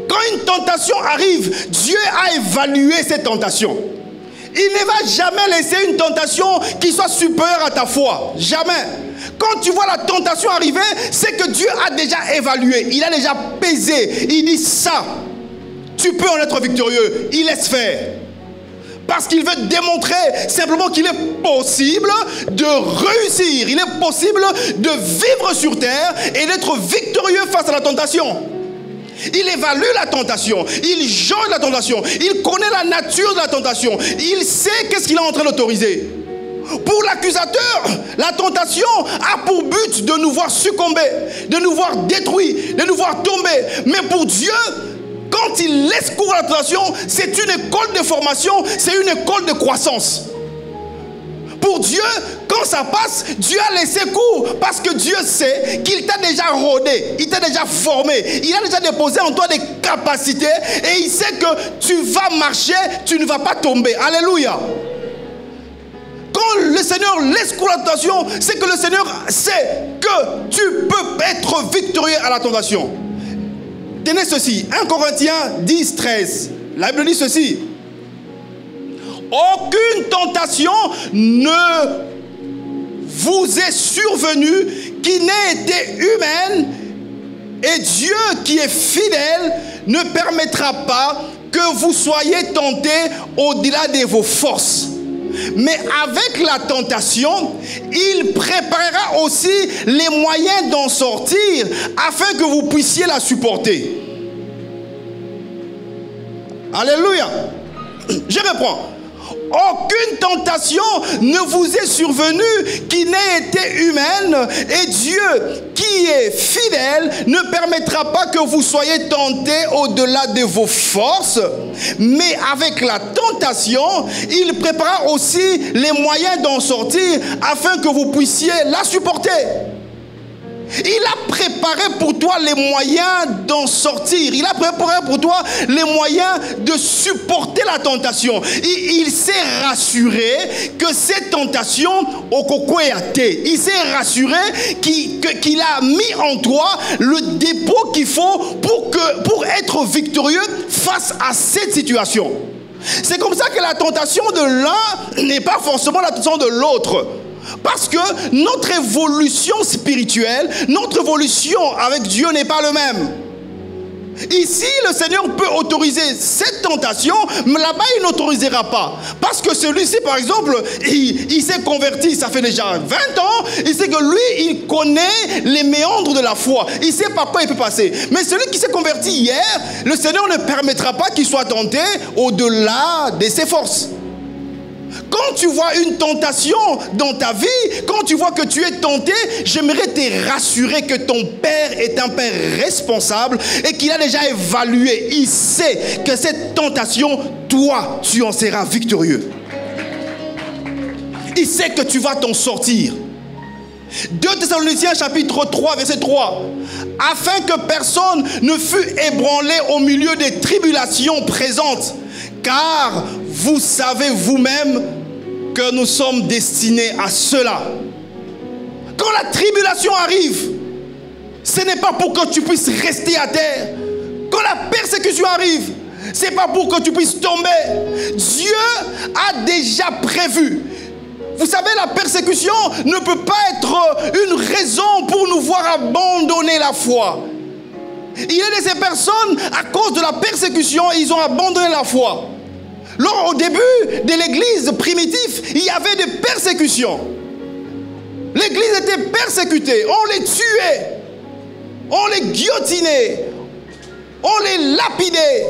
Quand une tentation arrive, Dieu a évalué cette tentation. Il ne va jamais laisser une tentation qui soit supérieure à ta foi. Jamais. Quand tu vois la tentation arriver, c'est que Dieu a déjà évalué, il a déjà pesé. Il dit ça. Tu peux en être victorieux. Il laisse faire. Parce qu'il veut démontrer simplement qu'il est possible de réussir. Il est possible de vivre sur terre et d'être victorieux face à la tentation. Il évalue la tentation. Il jauge la tentation. Il connaît la nature de la tentation. Il sait qu'est-ce qu'il est en train d'autoriser. Pour l'accusateur, la tentation a pour but de nous voir succomber, de nous voir détruits, de nous voir tomber. Mais pour Dieu, quand il laisse cours à la tentation, c'est une école de formation, c'est une école de croissance. Pour Dieu, quand ça passe, Dieu a laissé cours parce que Dieu sait qu'il t'a déjà rodé, il t'a déjà formé, il a déjà déposé en toi des capacités et il sait que tu vas marcher, tu ne vas pas tomber. Alléluia. Quand le Seigneur laisse cours à la tentation, c'est que le Seigneur sait que tu peux être victorieux à la tentation. Tenez ceci, 1 Corinthiens 10, 13. La Bible dit ceci. Aucune tentation ne vous est survenue qui n'ait été humaine, et Dieu qui est fidèle ne permettra pas que vous soyez tentés au-delà de vos forces. Mais avec la tentation, il préparera aussi les moyens d'en sortir afin que vous puissiez la supporter. Alléluia. Je reprends. Aucune tentation ne vous est survenue qui n'ait été humaine, et Dieu qui est fidèle ne permettra pas que vous soyez tentés au-delà de vos forces, mais avec la tentation, il prépara aussi les moyens d'en sortir afin que vous puissiez la supporter. Il a préparé pour toi les moyens d'en sortir. Il a préparé pour toi les moyens de supporter la tentation. Il s'est rassuré que cette tentation au cocoyate. Il s'est rassuré qu'il a mis en toi le dépôt qu'il faut pour être victorieux face à cette situation. C'est comme ça que la tentation de l'un n'est pas forcément la tentation de l'autre. Parce que notre évolution spirituelle, notre évolution avec Dieu n'est pas le même. Ici, le Seigneur peut autoriser cette tentation, mais là-bas, il n'autorisera pas. Parce que celui-ci, par exemple, il s'est converti, ça fait déjà 20 ans, il sait que lui, il connaît les méandres de la foi. Il sait par quoi il peut passer. Mais celui qui s'est converti hier, le Seigneur ne permettra pas qu'il soit tenté au-delà de ses forces. Quand tu vois une tentation dans ta vie, quand tu vois que tu es tenté, j'aimerais te rassurer que ton Père est un Père responsable et qu'il a déjà évalué. Il sait que cette tentation, toi, tu en seras victorieux. Il sait que tu vas t'en sortir. 2 Thessaloniciens chapitre 3, verset 3. Afin que personne ne fût ébranlé au milieu des tribulations présentes, car vous savez vous-même que nous sommes destinés à cela. Quand Quand la tribulation arrive, ce n'est pas pour que tu puisses rester à terre. Quand la persécution arrive, ce n'est pas pour que tu puisses tomber. Dieu a déjà prévu. Vous savez, la persécution ne peut pas être une raison pour nous voir abandonner la foi. Il y a de ces personnes, à cause de la persécution, ils ont abandonné la foi. Au début de l'église primitive, il y avait des persécutions. L'église était persécutée, on les tuait, on les guillotinait, on les lapidait.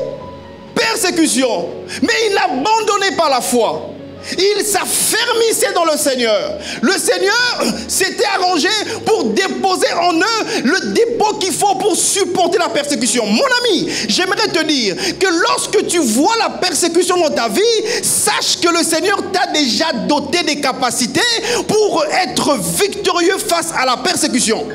Persécution. Mais ils n'abandonnaient pas la foi. Ils s'affermissaient dans le Seigneur. Le Seigneur s'était arrangé pour déposer en eux le dépôt qu'il faut pour supporter la persécution. Mon ami, j'aimerais te dire que lorsque tu vois la persécution dans ta vie, sache que le Seigneur t'a déjà doté des capacités pour être victorieux face à la persécution.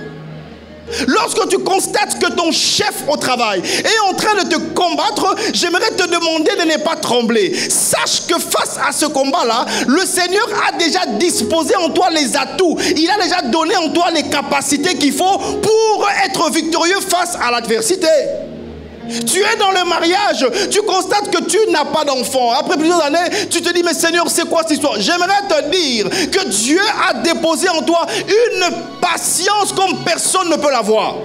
Lorsque tu constates que ton chef au travail est en train de te combattre, j'aimerais te demander de ne pas trembler. Sache que face à ce combat-là, le Seigneur a déjà disposé en toi les atouts. Il a déjà donné en toi les capacités qu'il faut pour être victorieux face à l'adversité. Tu es dans le mariage, tu constates que tu n'as pas d'enfant. Après plusieurs années, tu te dis, mais Seigneur, c'est quoi cette histoire? J'aimerais te dire que Dieu a déposé en toi une patience comme personne ne peut l'avoir.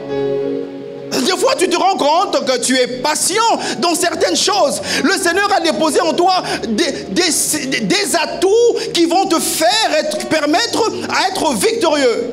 Des fois, tu te rends compte que tu es patient dans certaines choses. Le Seigneur a déposé en toi des atouts qui vont te permettre à être victorieux.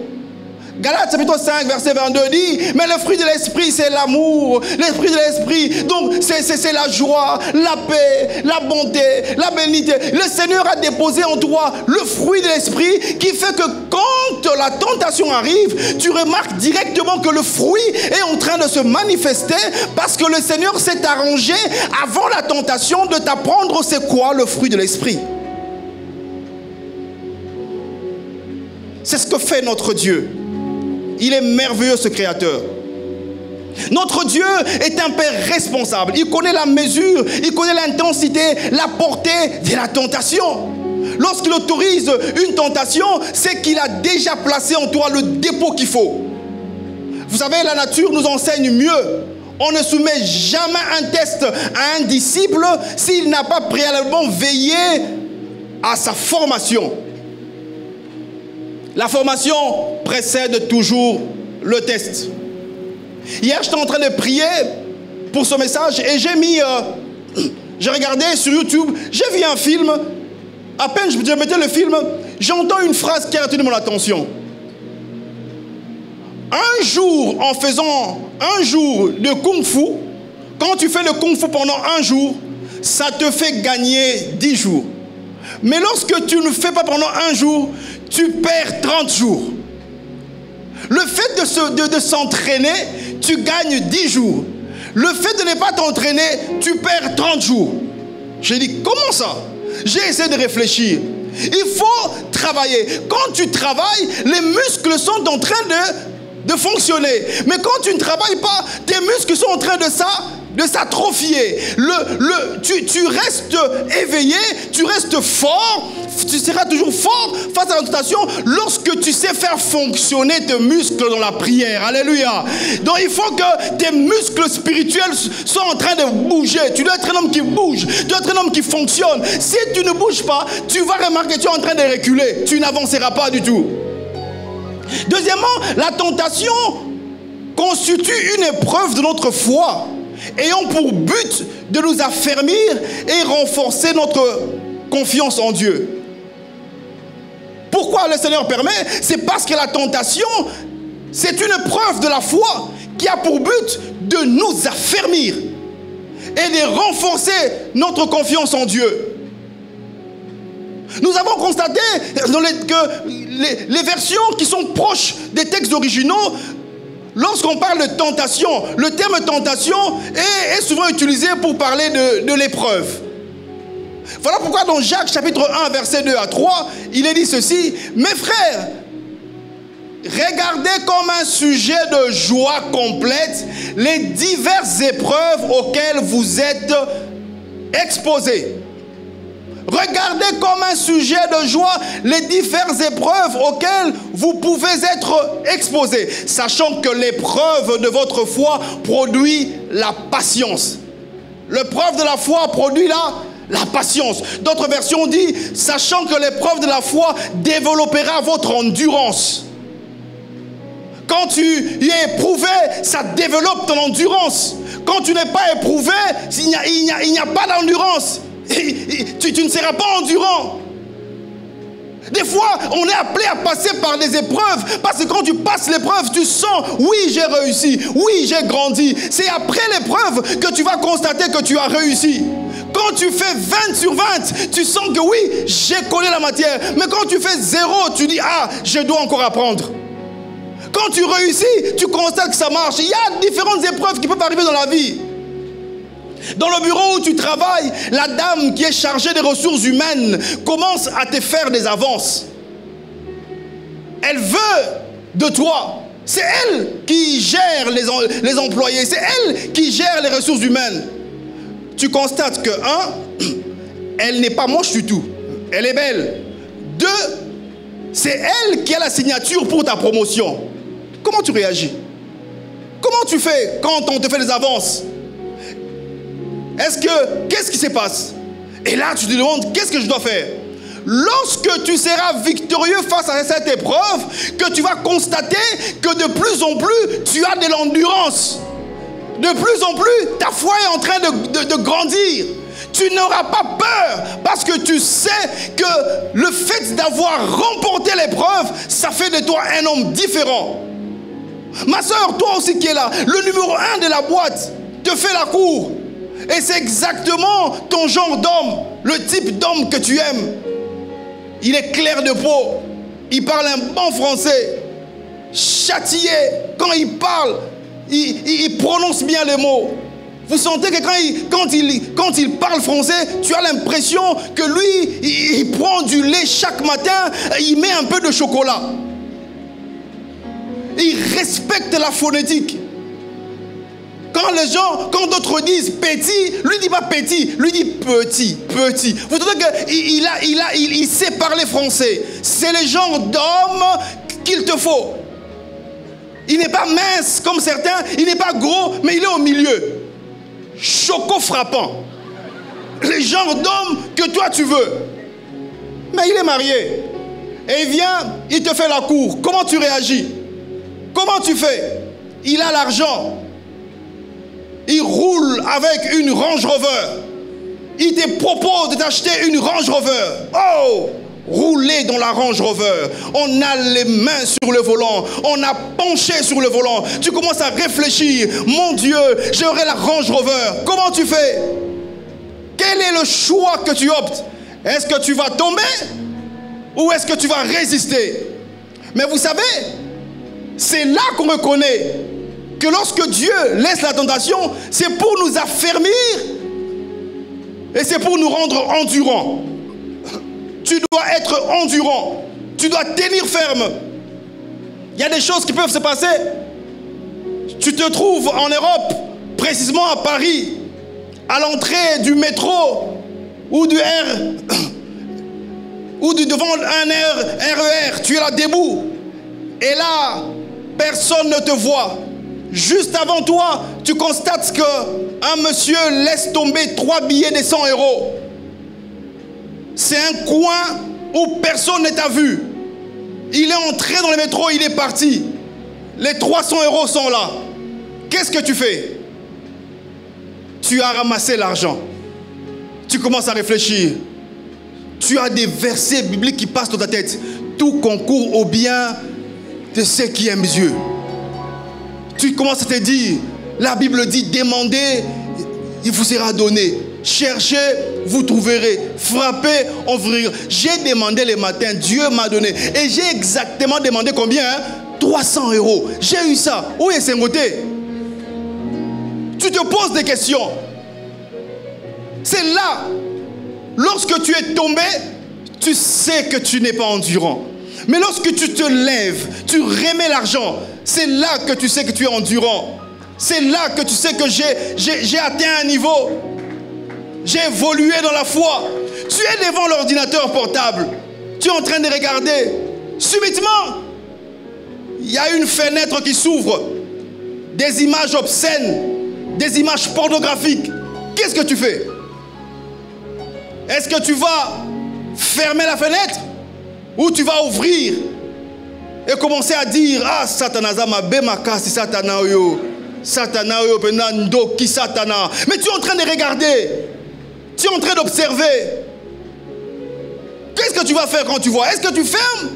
Galates chapitre 5 verset 22 dit, mais le fruit de l'esprit c'est l'amour, l'esprit de l'esprit, donc c'est la joie, la paix, la bonté, la bénignité. Le Seigneur a déposé en toi le fruit de l'esprit qui fait que quand la tentation arrive, tu remarques directement que le fruit est en train de se manifester parce que le Seigneur s'est arrangé avant la tentation de t'apprendre c'est quoi le fruit de l'esprit. C'est ce que fait notre Dieu. Il est merveilleux, ce Créateur. Notre Dieu est un Père responsable. Il connaît la mesure, il connaît l'intensité, la portée de la tentation. Lorsqu'il autorise une tentation, c'est qu'il a déjà placé en toi le dépôt qu'il faut. Vous savez, la nature nous enseigne mieux. On ne soumet jamais un test à un disciple s'il n'a pas préalablement veillé à sa formation. La formation précède toujours le test. Hier, j'étais en train de prier pour ce message et j'ai regardé sur YouTube, j'ai vu un film. À peine je mettais le film, j'entends une phrase qui a retenu mon attention. Un jour, en faisant un jour de kung-fu, quand tu fais le kung-fu pendant un jour, ça te fait gagner 10 jours. Mais lorsque tu ne le fais pas pendant un jour, tu perds 30 jours. Le fait de s'entraîner, tu gagnes 10 jours. Le fait de ne pas t'entraîner, tu perds 30 jours. J'ai dit, comment ça? J'ai essayé de réfléchir. Il faut travailler. Quand tu travailles, les muscles sont en train de fonctionner. Mais quand tu ne travailles pas, tes muscles sont en train de s'atrophier. Tu restes éveillé, tu restes fort, tu seras toujours fort face à la tentation lorsque tu sais faire fonctionner tes muscles dans la prière. Alléluia. Donc il faut que tes muscles spirituels soient en train de bouger. Tu dois être un homme qui bouge, tu dois être un homme qui fonctionne. Si tu ne bouges pas, tu vas remarquer que tu es en train de reculer. Tu n'avanceras pas du tout. Deuxièmement, la tentation constitue une épreuve de notre foi, ayant pour but de nous affermir et renforcer notre confiance en Dieu. Pourquoi le Seigneur permet? C'est parce que la tentation, c'est une preuve de la foi qui a pour but de nous affermir et de renforcer notre confiance en Dieu. Nous avons constaté que les versions qui sont proches des textes originaux, lorsqu'on parle de tentation, le terme tentation est souvent utilisé pour parler de l'épreuve. Voilà pourquoi dans Jacques chapitre 1 verset 2 à 3, il est dit ceci: mes frères, regardez comme un sujet de joie complète les diverses épreuves auxquelles vous êtes exposés. Regardez comme un sujet de joie les diverses épreuves auxquelles vous pouvez être exposés, sachant que l'épreuve de votre foi produit la patience. L'épreuve de la foi produit la patience. D'autres versions disent, sachant que l'épreuve de la foi développera votre endurance. Quand tu es éprouvé, ça développe ton endurance. Quand tu n'es pas éprouvé, il n'y a pas d'endurance. Tu ne seras pas endurant. Des fois, on est appelé à passer par des épreuves, parce que quand tu passes l'épreuve, tu sens, oui, j'ai réussi, oui, j'ai grandi. C'est après l'épreuve que tu vas constater que tu as réussi. Quand tu fais 20 sur 20, tu sens que oui, j'ai collé la matière. Mais quand tu fais 0, tu dis, ah, je dois encore apprendre. Quand tu réussis, tu constates que ça marche. Il y a différentes épreuves qui peuvent arriver dans la vie. Dans le bureau où tu travailles, la dame qui est chargée des ressources humaines commence à te faire des avances. Elle veut de toi. C'est elle qui gère les employés. C'est elle qui gère les ressources humaines. Tu constates que, 1, elle n'est pas moche du tout. Elle est belle. 2, c'est elle qui a la signature pour ta promotion. Comment tu réagis? Comment tu fais quand on te fait des avances? Qu'est-ce qui se passe? Et là, tu te demandes, qu'est-ce que je dois faire? Lorsque tu seras victorieux face à cette épreuve, que tu vas constater que de plus en plus, tu as de l'endurance. De plus en plus, ta foi est en train de grandir. Tu n'auras pas peur parce que tu sais que le fait d'avoir remporté l'épreuve, ça fait de toi un homme différent. Ma soeur, toi aussi qui es là, le numéro 1 de la boîte te fait la cour. Et c'est exactement ton genre d'homme, le type d'homme que tu aimes. Il est clair de peau, il parle un bon français, châtié, quand il parle, il prononce bien les mots. Vous sentez que quand il parle français, tu as l'impression que lui, il prend du lait chaque matin, il met un peu de chocolat. Il respecte la phonétique. Quand d'autres disent petit, lui dit pas petit, lui dit petit. Vous savez qu'il sait parler français. C'est le genre d'homme qu'il te faut. Il n'est pas mince comme certains, il n'est pas gros, mais il est au milieu. Choco frappant. Le genre d'homme que toi tu veux. Mais il est marié. Et il vient, il te fait la cour. Comment tu réagis? Comment tu fais? Il a l'argent. Il roule avec une Range Rover. Il te propose de t'acheter une Range Rover. Oh! Rouler dans la Range Rover. On a les mains sur le volant. On a penché sur le volant. Tu commences à réfléchir. Mon Dieu, j'aurai la Range Rover. Comment tu fais? Quel est le choix que tu optes? Est-ce que tu vas tomber? Ou est-ce que tu vas résister? Mais vous savez, c'est là qu'on reconnaît que lorsque Dieu laisse la tentation, c'est pour nous affermir et c'est pour nous rendre endurants. Tu dois être endurant. Tu dois tenir ferme. Il y a des choses qui peuvent se passer. Tu te trouves en Europe, précisément à Paris, à l'entrée du métro ou du devant un RER. Tu es là debout. Et là, personne ne te voit. Juste avant toi, tu constates qu'un monsieur laisse tomber 3 billets de 100 €. C'est un coin où personne ne t'a vu. Il est entré dans le métro, il est parti. Les 300 € sont là. Qu'est-ce que tu fais? Tu as ramassé l'argent. Tu commences à réfléchir. Tu as des versets bibliques qui passent dans ta tête. Tout concourt au bien de ceux qui aiment Dieu. Tu commences à te dire, la Bible dit, demandez, il vous sera donné. Cherchez, vous trouverez. Frappez, on vous ouvrira. J'ai demandé le matin, Dieu m'a donné. Et j'ai exactement demandé combien? 300 €. J'ai eu ça. Où est Sengoté? Tu te poses des questions. C'est là, lorsque tu es tombé, tu sais que tu n'es pas endurant. Mais lorsque tu te lèves, tu remets l'argent, c'est là que tu sais que tu es endurant. C'est là que tu sais que j'ai atteint un niveau. J'ai évolué dans la foi. Tu es devant l'ordinateur portable. Tu es en train de regarder. Subitement, il y a une fenêtre qui s'ouvre. Des images obscènes, des images pornographiques. Qu'est-ce que tu fais? Est-ce que tu vas fermer la fenêtre ou tu vas ouvrir et commencer à dire: ah, Satana, ma bemaka, si Satana yo, Satana yo, penando, qui Satana. Mais tu es en train de regarder, tu es en train d'observer. Qu'est-ce que tu vas faire quand tu vois? Est-ce que tu fermes?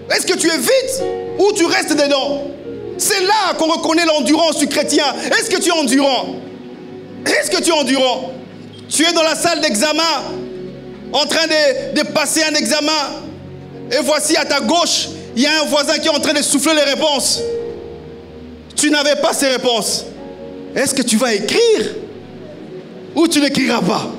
Est-ce que tu évites ou tu restes dedans? C'est là qu'on reconnaît l'endurance du chrétien. Est-ce que tu es endurant? Est-ce que tu es endurant? Tu es dans la salle d'examen, en train de passer un examen, et voici à ta gauche, il y a un voisin qui est en train de souffler les réponses. Tu n'avais pas ces réponses. Est-ce que tu vas écrire ou tu n'écriras pas?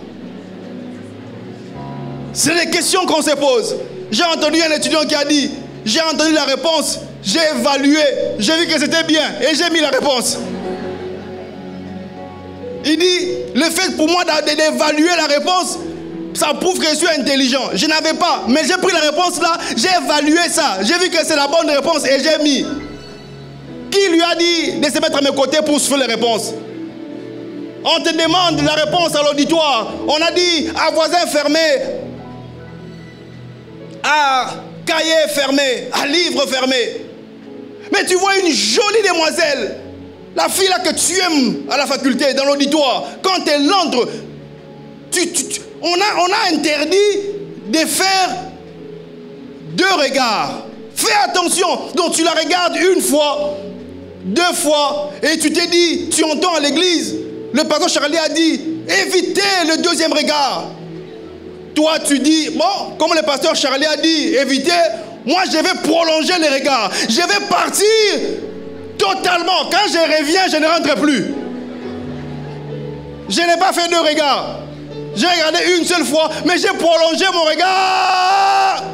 C'est les questions qu'on se pose. J'ai entendu un étudiant qui a dit: j'ai entendu la réponse, j'ai évalué, j'ai vu que c'était bien et j'ai mis la réponse. Il dit: le fait pour moi d'évaluer la réponse, ça prouve que je suis intelligent. Je n'avais pas, mais j'ai pris la réponse là, j'ai évalué ça, j'ai vu que c'est la bonne réponse et j'ai mis. Qui lui a dit de se mettre à mes côtés pour se faire les réponses? On te demande la réponse à l'auditoire. On a dit à voisin fermé, à cahier fermé, à livre fermé. Mais tu vois une jolie demoiselle, la fille là que tu aimes à la faculté, dans l'auditoire, quand elle entre, on a interdit de faire 2 regards. Fais attention. Donc tu la regardes une fois, 2 fois, et tu t'es dit, tu entends à l'église, le pasteur Charlie a dit: évitez le 2e regard. Toi tu dis: bon, comme le pasteur Charlie a dit, évitez, moi je vais prolonger les regards. Je vais partir totalement. Quand je reviens, je ne rentre plus. Je n'ai pas fait 2 regards. J'ai regardé une seule fois, mais j'ai prolongé mon regard.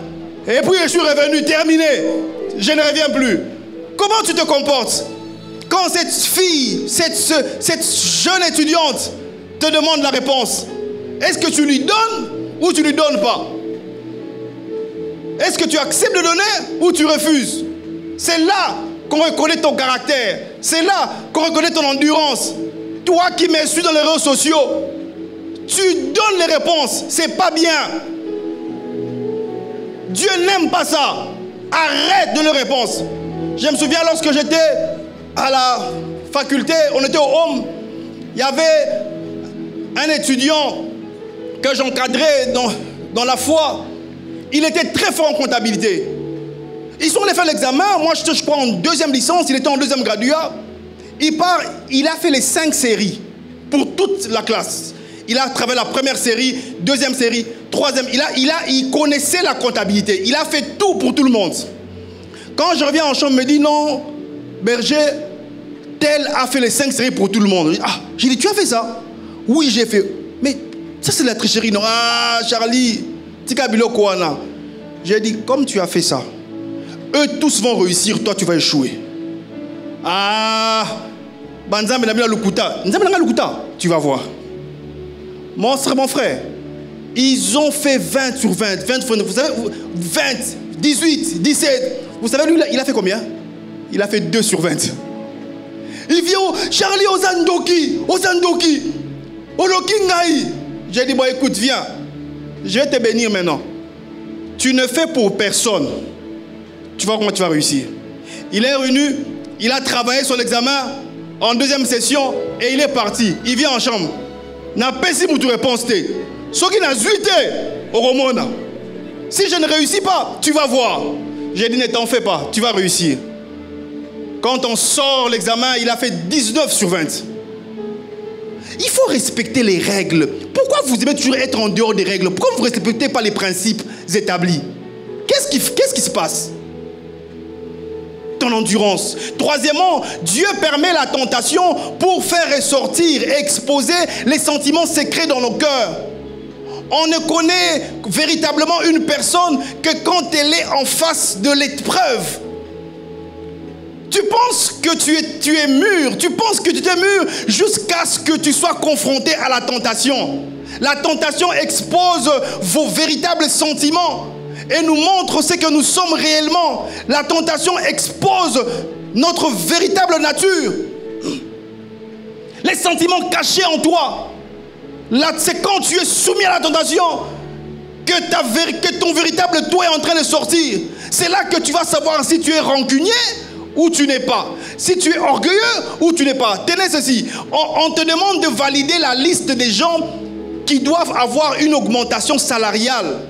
Et puis je suis revenu, terminé. Je ne reviens plus. Comment tu te comportes quand cette fille, cette jeune étudiante te demande la réponse? Est-ce que tu lui donnes ou tu ne lui donnes pas? Est-ce que tu acceptes de donner ou tu refuses? C'est là qu'on reconnaît ton caractère. C'est là qu'on reconnaît ton endurance. Toi qui me suis dans les réseaux sociaux, tu donnes les réponses. C'est pas bien. Dieu n'aime pas ça. Arrête de les réponses. Je me souviens lorsque j'étais à la faculté, on était au home, il y avait un étudiant que j'encadrais dans la foi. Il était très fort en comptabilité. Ils sont allés faire l'examen. Moi, je crois en 2e licence. Il était en 2e graduat. Il a fait les 5 séries pour toute la classe. Il a travaillé la 1re série, 2e série, 3e. Il connaissait la comptabilité. Il a fait tout pour tout le monde. Quand je reviens en chambre, il me dit: non, Berger, tel a fait les 5 séries pour tout le monde. J'ai dit: tu as fait ça? Oui, j'ai fait. Mais ça, c'est la tricherie, non? Ah, Charlie, Tikabilo Kouana. J'ai dit: comme tu as fait ça, eux tous vont réussir, toi tu vas échouer. Ah, Banza Menamila Lukuta. Tu vas voir. Mon frère, ils ont fait 20 sur 20. Vous savez, 20, 18, 17. Vous savez, lui, il a fait combien? Il a fait 2 sur 20. Il vient Charlie Ozandoki, Oloki Ngai. J'ai dit: bon, écoute, viens. Je vais te bénir maintenant. Tu ne fais pour personne. Tu vois comment tu vas réussir. Il est revenu, il a travaillé sur l'examen en 2e session et il est parti. Il vient en chambre. N'a pas si vous te réponse. Ce qui n'a zuité au Romona. Si je ne réussis pas, tu vas voir. J'ai dit: ne t'en fais pas, tu vas réussir. Quand on sort l'examen, il a fait 19 sur 20. Il faut respecter les règles. Pourquoi vous aimez toujours être en dehors des règles? Pourquoi vous ne respectez pas les principes établis? Qu'est-ce qui se passe? Ton endurance. 3e, Dieu permet la tentation pour faire ressortir et exposer les sentiments secrets dans nos cœurs. On ne connaît véritablement une personne que quand elle est en face de l'épreuve. Tu penses que tu es mûr, tu penses que tu t'es mûr jusqu'à ce que tu sois confronté à la tentation. La tentation expose vos véritables sentiments et nous montre ce que nous sommes réellement. La tentation expose notre véritable nature. Les sentiments cachés en toi. Là, c'est quand tu es soumis à la tentation que ton véritable toi est en train de sortir. C'est là que tu vas savoir si tu es rancunier ou tu n'es pas. Si tu es orgueilleux ou tu n'es pas. Tenez ceci. On te demande de valider la liste des gens qui doivent avoir une augmentation salariale.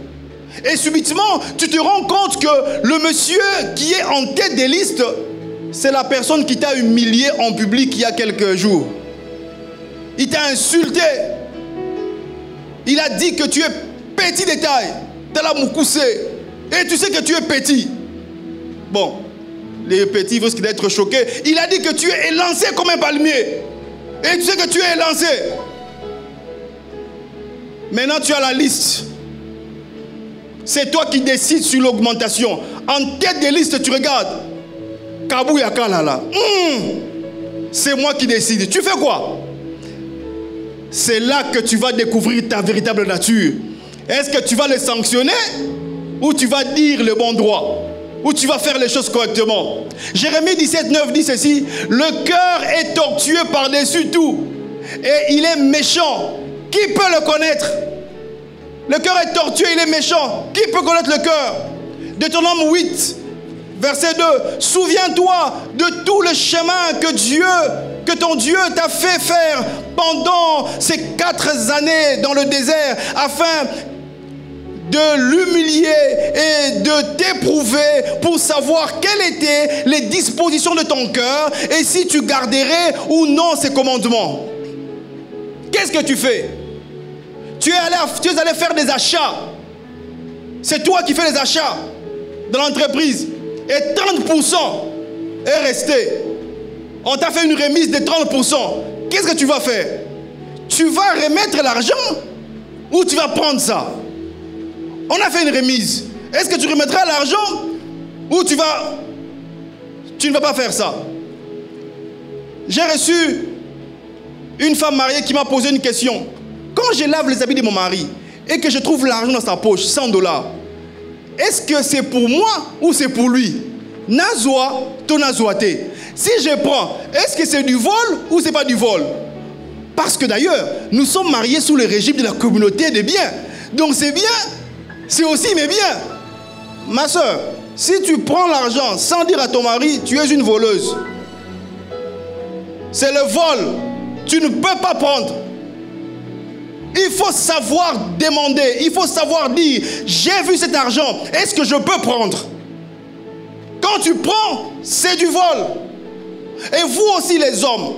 Et subitement, tu te rends compte que le monsieur qui est en tête des listes, c'est la personne qui t'a humilié en public il y a quelques jours. Il t'a insulté. Il a dit que tu es petit détail. T'as la moukoussé. Et tu sais que tu es petit. Bon, les petits risquent d'être choqués. Il a dit que tu es élancé comme un palmier. Et tu sais que tu es élancé. Maintenant, tu as la liste. C'est toi qui décides sur l'augmentation. En tête des listes, tu regardes. Kabou Yakalala. C'est moi qui décide. Tu fais quoi? C'est là que tu vas découvrir ta véritable nature. Est-ce que tu vas le sanctionner ou tu vas dire le bon droit? Ou tu vas faire les choses correctement? Jérémie 17,9 dit ceci: le cœur est tortueux par-dessus tout et il est méchant. Qui peut le connaître? Le cœur est tortueux, il est méchant. Qui peut connaître le cœur? Deutéronome 8, verset 2. Souviens-toi de tout le chemin que ton Dieu t'a fait faire pendant ces 4 années dans le désert, afin de l'humilier et de t'éprouver pour savoir quelles étaient les dispositions de ton cœur et si tu garderais ou non ses commandements. Qu'est-ce que tu fais? Tu es allé faire des achats. C'est toi qui fais les achats dans l'entreprise. Et 30% est resté. On t'a fait une remise de 30%. Qu'est-ce que tu vas faire? Tu vas remettre l'argent ou tu vas prendre ça? On a fait une remise. Est-ce que tu remettras l'argent ou tu ne vas pas faire ça? J'ai reçu une femme mariée qui m'a posé une question. Quand je lave les habits de mon mari et que je trouve l'argent dans sa poche, $100, est-ce que c'est pour moi ou c'est pour lui? Nazoa, ton nazoaté. Si je prends, est-ce que c'est du vol ou c'est pas du vol? Parce que d'ailleurs, nous sommes mariés sous le régime de la communauté des biens. Donc c'est bien, c'est aussi mes biens. Ma soeur, si tu prends l'argent sans dire à ton mari, tu es une voleuse. C'est le vol. Tu ne peux pas prendre. Il faut savoir demander, il faut savoir dire, j'ai vu cet argent, est-ce que je peux prendre? Quand tu prends, c'est du vol. Et vous aussi les hommes,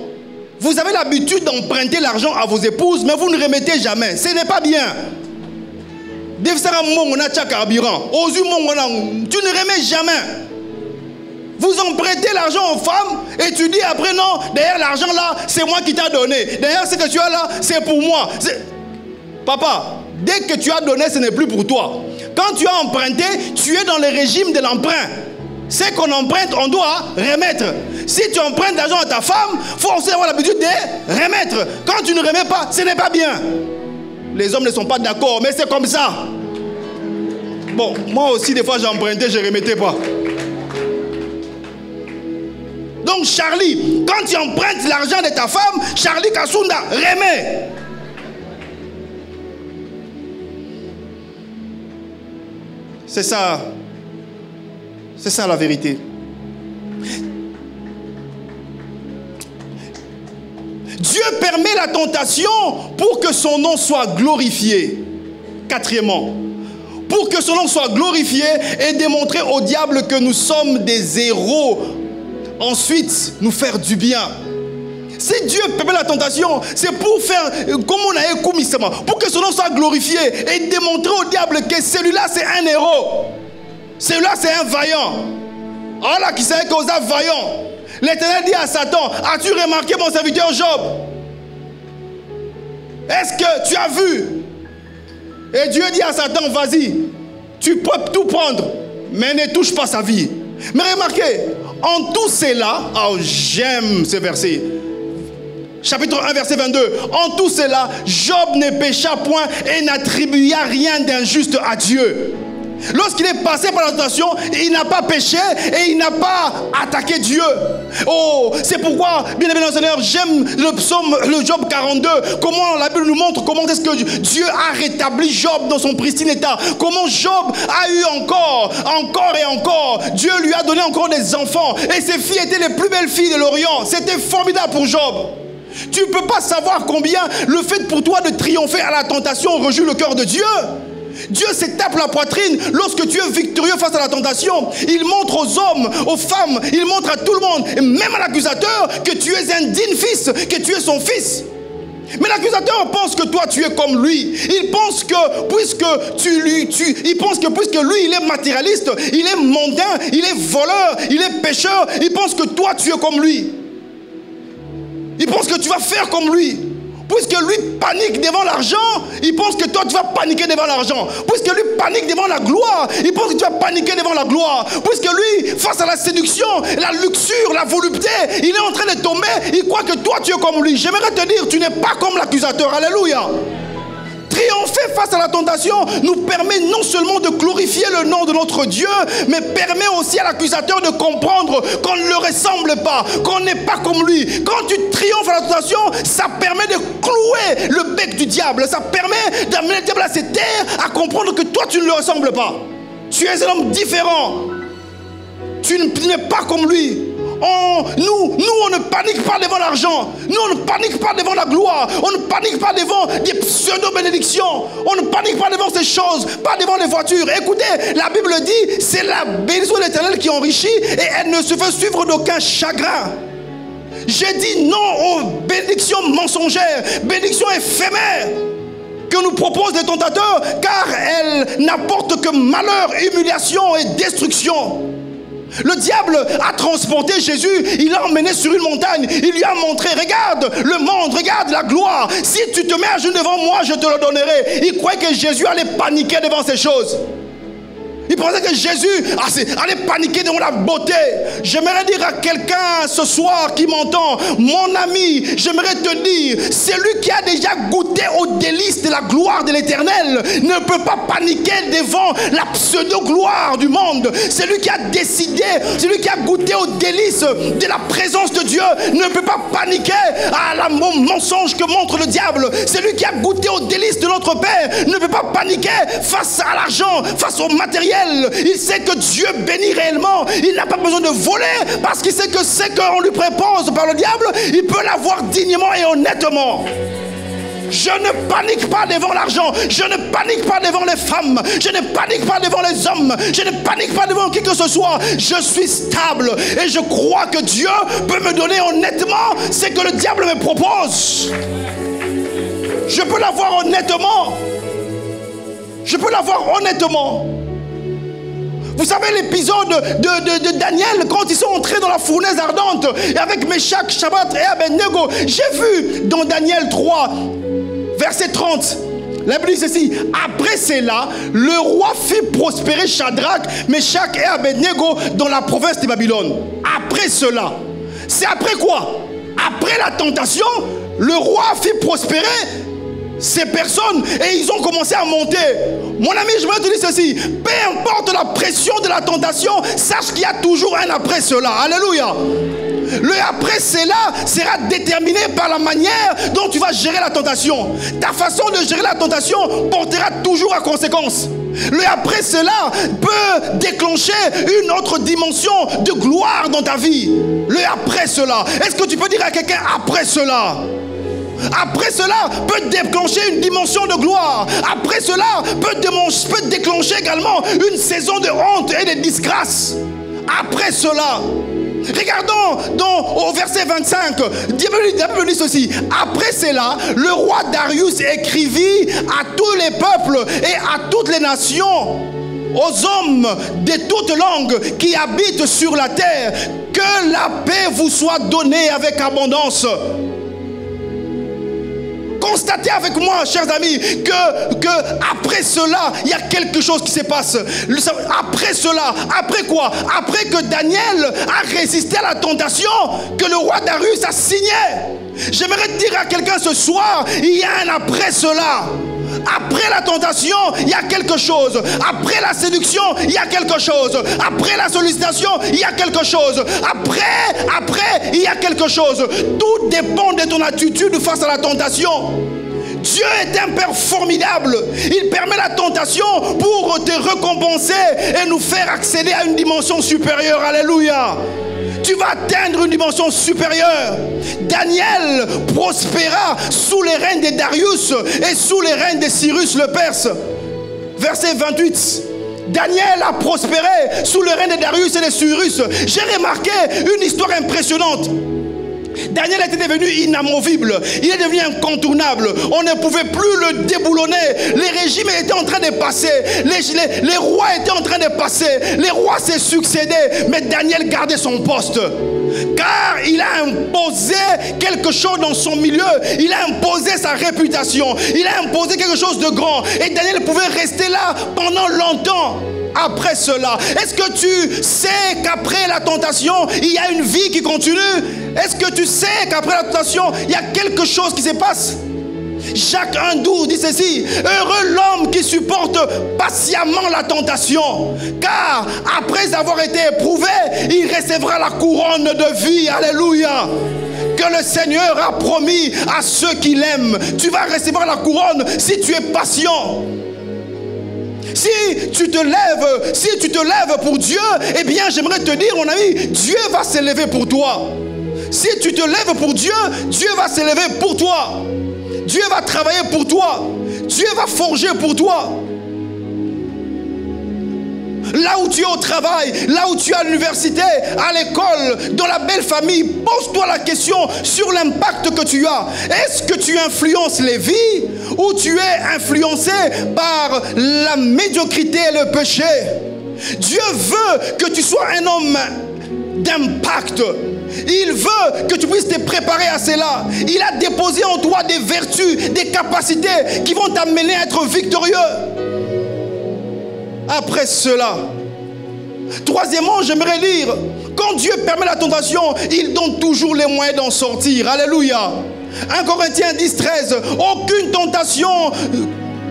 vous avez l'habitude d'emprunter l'argent à vos épouses, mais vous ne remettez jamais. Ce n'est pas bien. Tu ne remets jamais. Vous empruntez l'argent aux femmes et tu dis après non, derrière l'argent là, c'est moi qui t'ai donné. Derrière ce que tu as là, c'est pour moi. Papa, dès que tu as donné, ce n'est plus pour toi. Quand tu as emprunté, tu es dans le régime de l'emprunt. Ce qu'on emprunte, on doit remettre. Si tu empruntes l'argent à ta femme, il faut aussi avoir l'habitude de remettre. Quand tu ne remets pas, ce n'est pas bien. Les hommes ne sont pas d'accord, mais c'est comme ça. Bon, moi aussi, des fois, j'ai emprunté, je ne remettais pas. Donc, Charlie, quand tu empruntes l'argent de ta femme, Charlie Kasunda, remets. C'est ça. C'est ça la vérité. Dieu permet la tentation pour que son nom soit glorifié. Quatrièmement, pour que son nom soit glorifié et démontrer au diable que nous sommes des héros. Ensuite, nous faire du bien. Si Dieu permet la tentation, c'est pour faire comme on a écouté, pour que son nom soit glorifié et démontrer au diable que celui-là c'est un héros. Celui-là c'est un vaillant. Allah qui savait qu'on est vaillant. L'Éternel dit à Satan, as-tu remarqué mon serviteur Job? Est-ce que tu as vu? Et Dieu dit à Satan, vas-y, tu peux tout prendre, mais ne touche pas sa vie. Mais remarquez, en tout cela, oh, j'aime ce verset. chapitre 1, verset 22. En tout cela, Job ne pécha point et n'attribua rien d'injuste à Dieu. Lorsqu'il est passé par la tentation, il n'a pas péché et il n'a pas attaqué Dieu. Oh, c'est pourquoi, bien aimé dans le Seigneur, j'aime le psaume, le Job 42. Comment la Bible nous montre comment est-ce que Dieu a rétabli Job dans son pristine état. Comment Job a eu encore et encore. Dieu lui a donné encore des enfants. Et ses filles étaient les plus belles filles de l'Orient. C'était formidable pour Job. Tu ne peux pas savoir combien le fait pour toi de triompher à la tentation réjouit le cœur de Dieu. Dieu se tape la poitrine lorsque tu es victorieux face à la tentation. Il montre aux hommes, aux femmes, il montre à tout le monde, et même à l'accusateur, que tu es un digne fils, que tu es son fils. Mais l'accusateur pense que toi tu es comme lui. Il pense que puisque lui il est matérialiste, il est mondain, il est voleur, il est pécheur, il pense que toi tu es comme lui. Il pense que tu vas faire comme lui. Puisque lui panique devant l'argent, il pense que toi tu vas paniquer devant l'argent. Puisque lui panique devant la gloire, il pense que tu vas paniquer devant la gloire. Puisque lui, face à la séduction, la luxure, la volupté, il est en train de tomber, il croit que toi tu es comme lui. J'aimerais te dire, tu n'es pas comme l'accusateur. Alléluia. Triompher face à la tentation nous permet non seulement de glorifier le nom de notre Dieu, mais permet aussi à l'accusateur de comprendre qu'on ne le ressemble pas, qu'on n'est pas comme lui. Quand tu triomphes à la tentation, ça permet de clouer le bec du diable. Ça permet d'amener le diable à ses terres, à comprendre que toi tu ne le ressembles pas. Tu es un homme différent. Tu n'es pas comme lui. Nous, on ne panique pas devant l'argent. Nous, on ne panique pas devant la gloire. On ne panique pas devant des pseudo-bénédictions. On ne panique pas devant ces choses, pas devant les voitures. Écoutez, la Bible dit, c'est la bénédiction de l'Éternel qui enrichit et elle ne se fait suivre d'aucun chagrin. J'ai dit non aux bénédictions mensongères, bénédictions éphémères que nous proposent les tentateurs, car elles n'apportent que malheur, humiliation et destruction. Le diable a transporté Jésus, il l'a emmené sur une montagne, il lui a montré, regarde le monde, regarde la gloire, si tu te mets à genoux devant moi, je te le donnerai. Il croyait que Jésus allait paniquer devant ces choses. Il pensait que Jésus allait paniquer devant la beauté. J'aimerais dire à quelqu'un ce soir qui m'entend, mon ami, j'aimerais te dire, celui qui a déjà goûté aux délices de la gloire de l'Éternel ne peut pas paniquer devant la pseudo-gloire du monde. Celui qui a décidé, celui qui a goûté aux délices de la présence de Dieu ne peut pas paniquer à la mensonge que montre le diable. Celui qui a goûté aux délices de notre Père ne peut pas paniquer face à l'argent, face au matériel. Il sait que Dieu bénit réellement. Il n'a pas besoin de voler parce qu'il sait que ce qu'on lui propose par le diable, il peut l'avoir dignement et honnêtement. Je ne panique pas devant l'argent. Je ne panique pas devant les femmes. Je ne panique pas devant les hommes. Je ne panique pas devant qui que ce soit. Je suis stable et je crois que Dieu peut me donner honnêtement ce que le diable me propose. Je peux l'avoir honnêtement. Je peux l'avoir honnêtement. Vous savez l'épisode de Daniel quand ils sont entrés dans la fournaise ardente et avec Meshach, Shadrach et Abednego. J'ai vu dans Daniel 3, verset 30, la Bible dit ceci: après cela, le roi fit prospérer Shadrach, Meshach et Abednego dans la province de Babylone. Après cela, c'est après quoi? Après la tentation, le roi fit prospérer ces personnes et ils ont commencé à monter. Mon ami, je veux te dire ceci: peu importe la pression de la tentation, sache qu'il y a toujours un après cela. Alléluia. Le après cela sera déterminé par la manière dont tu vas gérer la tentation. Ta façon de gérer la tentation portera toujours à conséquence. Le après cela peut déclencher une autre dimension de gloire dans ta vie. Le après cela. Est-ce que tu peux dire à quelqu'un après cela? Après cela peut déclencher une dimension de gloire. Après cela peut déclencher également une saison de honte et de disgrâce. Après cela, regardons au verset 25, la Bible dit ceci: après cela, le roi Darius écrivit à tous les peuples et à toutes les nations, aux hommes de toutes langues qui habitent sur la terre, que la paix vous soit donnée avec abondance. Constatez avec moi, chers amis, que après cela, il y a quelque chose qui se passe. Après cela, après quoi? Après que Daniel a résisté à la tentation que le roi Darius a signé. J'aimerais dire à quelqu'un ce soir, il y a un après cela. Après la tentation, il y a quelque chose. Après la séduction, il y a quelque chose. Après la sollicitation, il y a quelque chose. Après, il y a quelque chose. Tout dépend de ton attitude face à la tentation. Dieu est un Père formidable. Il permet la tentation pour te récompenser et nous faire accéder à une dimension supérieure. Alléluia. Tu vas atteindre une dimension supérieure. Daniel prospéra sous les règnes de Darius et sous les règnes de Cyrus le Perse. Verset 28. Daniel a prospéré sous le règne de Darius et de Cyrus. J'ai remarqué une histoire impressionnante. Daniel était devenu inamovible, il est devenu incontournable, on ne pouvait plus le déboulonner, les régimes étaient en train de passer, les rois étaient en train de passer, les rois se succédaient, mais Daniel gardait son poste, car il a imposé quelque chose dans son milieu, il a imposé sa réputation, il a imposé quelque chose de grand, et Daniel pouvait rester là pendant longtemps. Après cela, est-ce que tu sais qu'après la tentation, il y a une vie qui continue? Est-ce que tu sais qu'après la tentation, il y a quelque chose qui se passe? Jacques 1,12 dit ceci: heureux l'homme qui supporte patiemment la tentation, car après avoir été éprouvé, il recevra la couronne de vie. Alléluia. Que le Seigneur a promis à ceux qui l'aiment. Tu vas recevoir la couronne si tu es patient. Si tu te lèves pour Dieu, eh bien j'aimerais te dire, mon ami, Dieu va se lever pour toi. Si tu te lèves pour Dieu, Dieu va se lever pour toi. Dieu va travailler pour toi. Dieu va forger pour toi. Là où tu es au travail, là où tu es à l'université, à l'école, dans la belle famille, pose-toi la question sur l'impact que tu as. Est-ce que tu influences les vies ou tu es influencé par la médiocrité et le péché? Dieu veut que tu sois un homme d'impact. Il veut que tu puisses te préparer à cela. Il a déposé en toi des vertus, des capacités qui vont t'amener à être victorieux. Après cela, troisièmement, j'aimerais lire, quand Dieu permet la tentation, il donne toujours les moyens d'en sortir. Alléluia. 1 Corinthiens 10, 13. Aucune tentation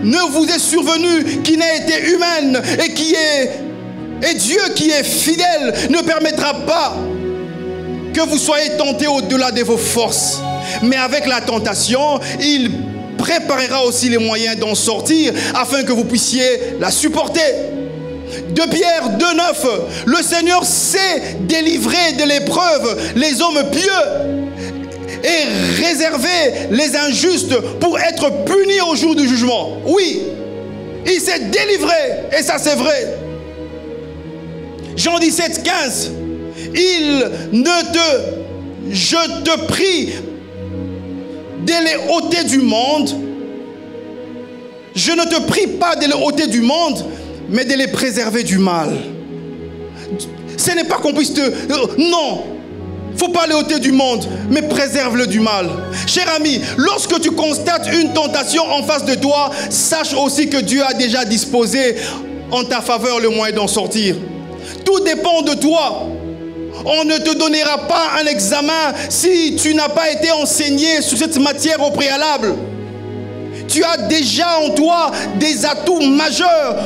ne vous est survenue qui n'ait été humaine et Dieu qui est fidèle ne permettra pas que vous soyez tentés au-delà de vos forces. Mais avec la tentation, il préparera aussi les moyens d'en sortir afin que vous puissiez la supporter. 2 Pierre 2, 9. Le Seigneur sait délivrer de l'épreuve les hommes pieux et réserver les injustes pour être punis au jour du jugement. Oui, il s'est délivré et ça c'est vrai. Jean 17, 15. Je te prie de les ôter du monde. Je ne te prie pas de les ôter du monde, mais de les préserver du mal. Ce n'est pas qu'on puisse te... Non, il ne faut pas les ôter du monde, mais préserve-le du mal. Cher ami, lorsque tu constates une tentation en face de toi, sache aussi que Dieu a déjà disposé en ta faveur le moyen d'en sortir. Tout dépend de toi. On ne te donnera pas un examen si tu n'as pas été enseigné sur cette matière au préalable. Tu as déjà en toi des atouts majeurs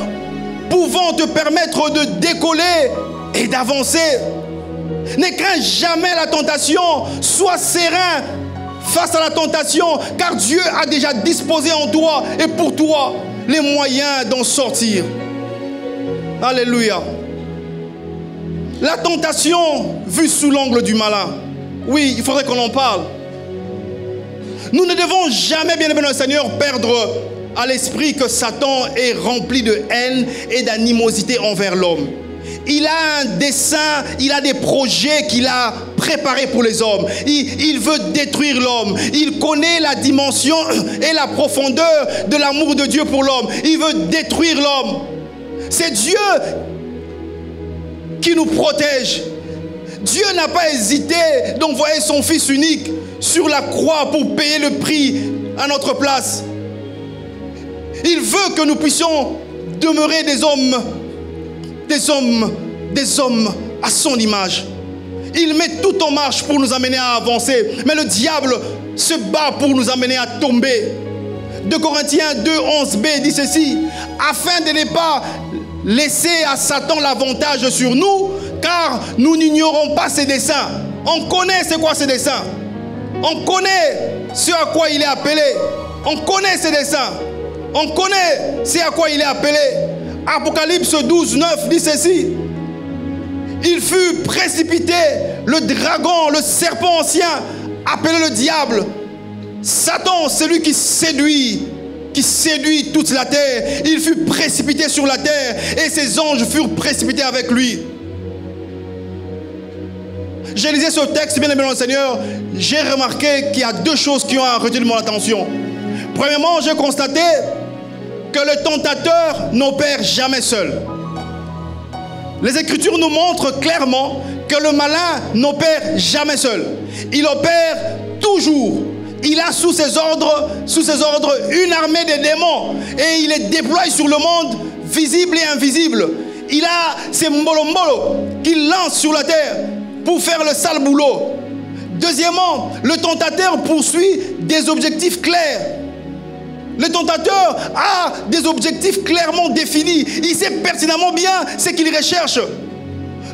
pouvant te permettre de décoller et d'avancer. Ne crains jamais la tentation, sois serein face à la tentation, car Dieu a déjà disposé en toi et pour toi les moyens d'en sortir. Alléluia. La tentation vue sous l'angle du malin. Oui, il faudrait qu'on en parle. Nous ne devons jamais, bien aimé le Seigneur, perdre à l'esprit que Satan est rempli de haine et d'animosité envers l'homme. Il a un dessein, il a des projets qu'il a préparés pour les hommes. Il veut détruire l'homme. Il connaît la dimension et la profondeur de l'amour de Dieu pour l'homme. Il veut détruire l'homme. C'est Dieu qui nous protège. Dieu n'a pas hésité d'envoyer son Fils unique sur la croix pour payer le prix à notre place. Il veut que nous puissions demeurer des hommes à son image. Il met tout en marche pour nous amener à avancer. Mais le diable se bat pour nous amener à tomber. 2 Corinthiens 2, 11b dit ceci. Afin de ne pas laisser à Satan l'avantage sur nous, car nous n'ignorons pas ses desseins. On connaît c'est quoi ses desseins. On connaît ce à quoi il est appelé. On connaît ses desseins. On connaît ce à quoi il est appelé. Apocalypse 12, 9 dit ceci. Il fut précipité, le dragon, le serpent ancien, appelé le diable. Satan, celui qui séduit toute la terre. Il fut précipité sur la terre et ses anges furent précipités avec lui. J'ai lisé ce texte, bien aimé dans le Seigneur, j'ai remarqué qu'il y a 2 choses qui ont retenu mon attention. Premièrement, j'ai constaté que le tentateur n'opère jamais seul. Les Écritures nous montrent clairement que le malin n'opère jamais seul. Il opère toujours. Il a sous ses ordres une armée de démons et il les déploie sur le monde visible et invisible. Il a ses mbolo qu'il lance sur la terre pour faire le sale boulot. Deuxièmement, le tentateur poursuit des objectifs clairs. Le tentateur a des objectifs clairement définis. Il sait pertinemment bien ce qu'il recherche.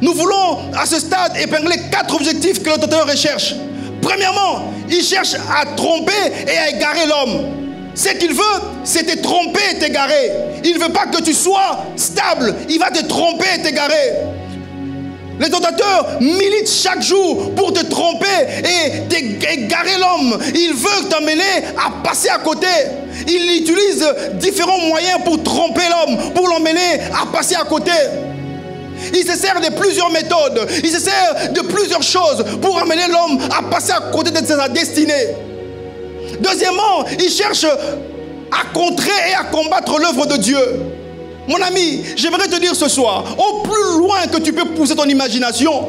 Nous voulons à ce stade épingler 4 objectifs que le tentateur recherche. Premièrement, il cherche à tromper et à égarer l'homme. Ce qu'il veut, c'est te tromper et t'égarer. Il ne veut pas que tu sois stable. Il va te tromper et t'égarer. Le tentateur milite chaque jour pour te tromper et égarer l'homme. Il veut t'amener à passer à côté. Il utilise différents moyens pour tromper l'homme, pour l'emmener à passer à côté. Il se sert de plusieurs méthodes. Il se sert de plusieurs choses pour amener l'homme à passer à côté de sa destinée. Deuxièmement, il cherche à contrer et à combattre l'œuvre de Dieu. Mon ami, j'aimerais te dire ce soir, au plus loin que tu peux pousser ton imagination,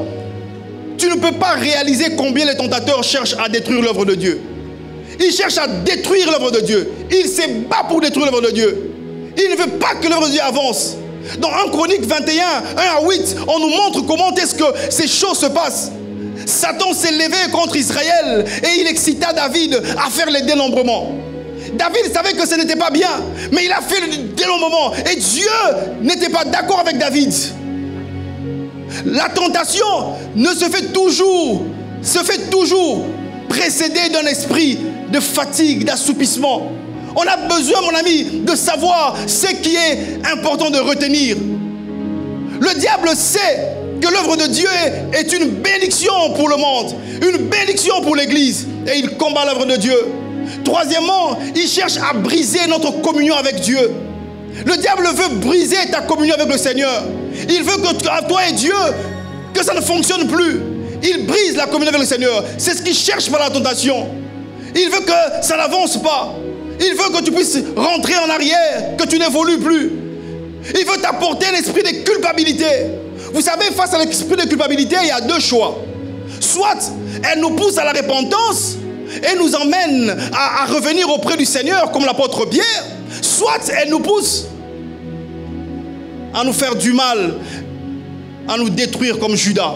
tu ne peux pas réaliser combien les tentateurs cherchent à détruire l'œuvre de Dieu. Ils cherchent à détruire l'œuvre de Dieu. Il se bat pour détruire l'œuvre de Dieu. Il ne veut pas que l'œuvre de Dieu avance. Dans 1 Chronique 21, 1 à 8, on nous montre comment est-ce que ces choses se passent. Satan s'est levé contre Israël et il excita David à faire les dénombrements. David savait que ce n'était pas bien, mais il a fait le dénombrement et Dieu n'était pas d'accord avec David. La tentation se fait toujours précédée d'un esprit de fatigue, d'assoupissement. On a besoin, mon ami, de savoir ce qui est important de retenir. Le diable sait que l'œuvre de Dieu est une bénédiction pour le monde, une bénédiction pour l'Église, et il combat l'œuvre de Dieu. Troisièmement, il cherche à briser notre communion avec Dieu. Le diable veut briser ta communion avec le Seigneur. Il veut que toi et Dieu, que ça ne fonctionne plus. Il brise la communion avec le Seigneur. C'est ce qu'il cherche par la tentation. Il veut que ça n'avance pas. Il veut que tu puisses rentrer en arrière, que tu n'évolues plus. Il veut t'apporter l'esprit de culpabilité. Vous savez, face à l'esprit de culpabilité, il y a 2 choix. Soit elle nous pousse à la repentance et nous emmène à revenir auprès du Seigneur comme l'apôtre Pierre. Soit elle nous pousse à nous faire du mal, à nous détruire comme Judas.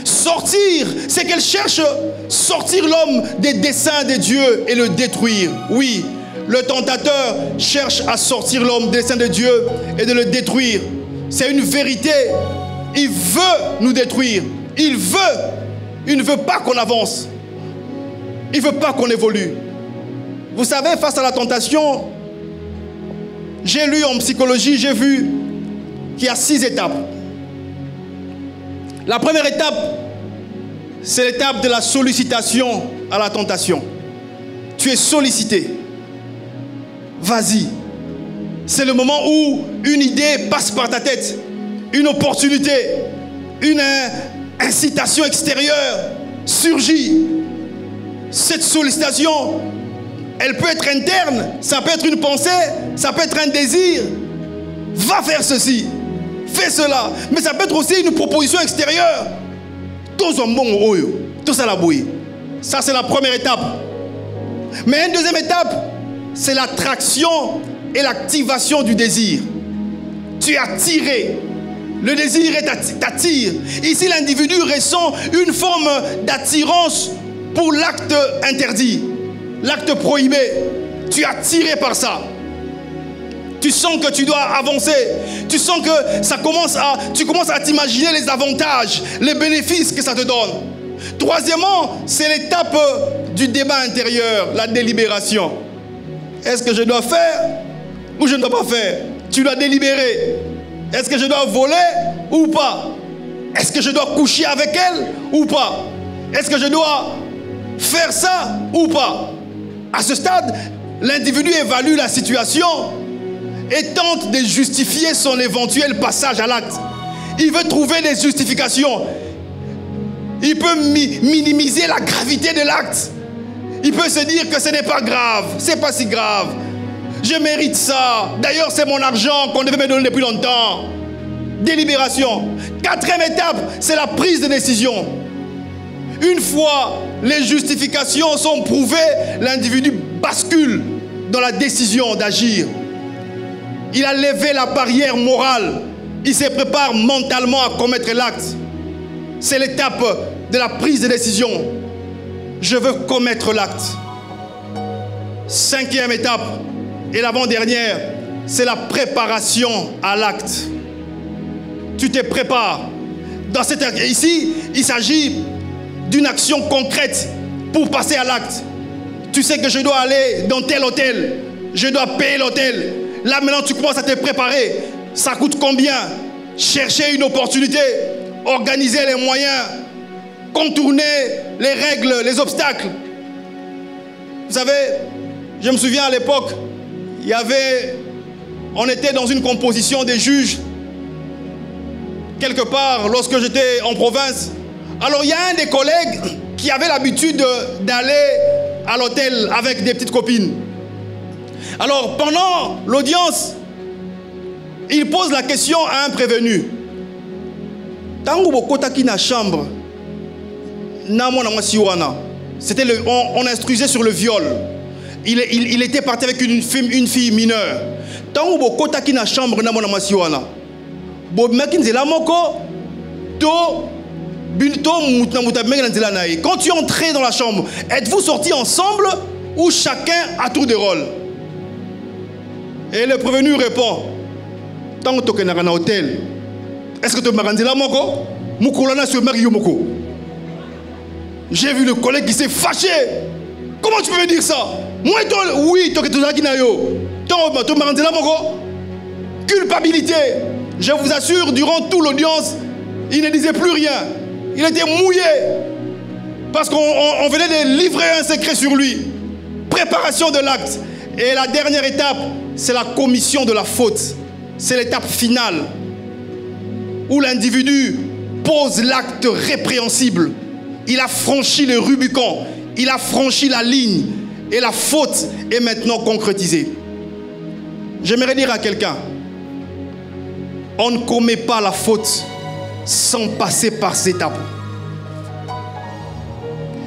Sortir, c'est qu'elle cherche sortir l'homme des desseins de Dieu et le détruire. Oui, le tentateur cherche à sortir l'homme des desseins de Dieu et de le détruire. C'est une vérité. Il veut nous détruire. Il ne veut pas qu'on avance. Il ne veut pas qu'on évolue. Vous savez, face à la tentation, j'ai lu en psychologie, j'ai vu qu'il y a 6 étapes. La première étape, c'est l'étape de la sollicitation à la tentation. Tu es sollicité. Vas-y. C'est le moment où une idée passe par ta tête, une opportunité, une incitation extérieure surgit. Cette sollicitation, elle peut être interne, ça peut être une pensée, ça peut être un désir. Va faire ceci, fais cela. Mais ça peut être aussi une proposition extérieure. Ça, c'est la première étape. Mais une deuxième étape, c'est l'attraction et l'activation du désir. Tu es attiré Le désir t'attire. Ici, l'individu ressent une forme d'attirance pour l'acte interdit, l'acte prohibé. Tu es attiré par ça. Tu sens que tu dois avancer. Tu sens que tu commences à t'imaginer les avantages, les bénéfices que ça te donne. Troisièmement, c'est l'étape du débat intérieur, la délibération. Est-ce que je dois faire ou je ne dois pas faire? Tu dois délibérer. Est-ce que je dois voler ou pas? Est-ce que je dois coucher avec elle ou pas? Est-ce que je dois faire ça ou pas? À ce stade, l'individu évalue la situation et tente de justifier son éventuel passage à l'acte. Il veut trouver des justifications. Il peut minimiser la gravité de l'acte. Il peut se dire que ce n'est pas grave, c'est pas si grave. Je mérite ça. D'ailleurs, c'est mon argent qu'on devait me donner depuis longtemps. Délibération. Quatrième étape, c'est la prise de décision. Une fois les justifications sont prouvées, l'individu bascule dans la décision d'agir. Il a levé la barrière morale. Il se prépare mentalement à commettre l'acte. C'est l'étape de la prise de décision. Je veux commettre l'acte. Cinquième étape et l'avant-dernière, c'est la préparation à l'acte. Tu te prépares. Ici, il s'agit d'une action concrète pour passer à l'acte. Tu sais que je dois aller dans tel hôtel. Je dois payer l'hôtel. Là, maintenant, tu commences à te préparer. Ça coûte combien? Chercher une opportunité, organiser les moyens, contourner les règles, les obstacles. Vous savez, je me souviens à l'époque, on était dans une composition des juges, quelque part, lorsque j'étais en province. Alors, il y a un des collègues qui avait l'habitude d'aller à l'hôtel avec des petites copines. Alors, pendant l'audience, il pose la question à un prévenu. Tango bokota ki na chambre, on instruisait sur le viol. Il était parti avec une fille mineure. Tango bokota ki na chambre na mona masiwana. Quand tu es entré dans la chambre, êtes-vous sortis ensemble ou chacun à tour de rôle? Et le prévenu répond, tant que tu es dans un hôtel, est-ce que tu m'as rendu là, moko? Moukoulana se marie moko. J'ai vu le collègue qui s'est fâché. Comment tu peux me dire ça? Moi, oui, tu es dans un yo. Tu m'as rendu là, moko? Culpabilité. Je vous assure, durant toute l'audience, il ne disait plus rien. Il était mouillé. Parce qu'on venait de livrer un secret sur lui. Préparation de l'acte. Et la dernière étape, c'est la commission de la faute. C'est l'étape finale où l'individu pose l'acte répréhensible. Il a franchi le Rubicon. Il a franchi la ligne. Et la faute est maintenant concrétisée. J'aimerais dire à quelqu'un, on ne commet pas la faute sans passer par ces étapes.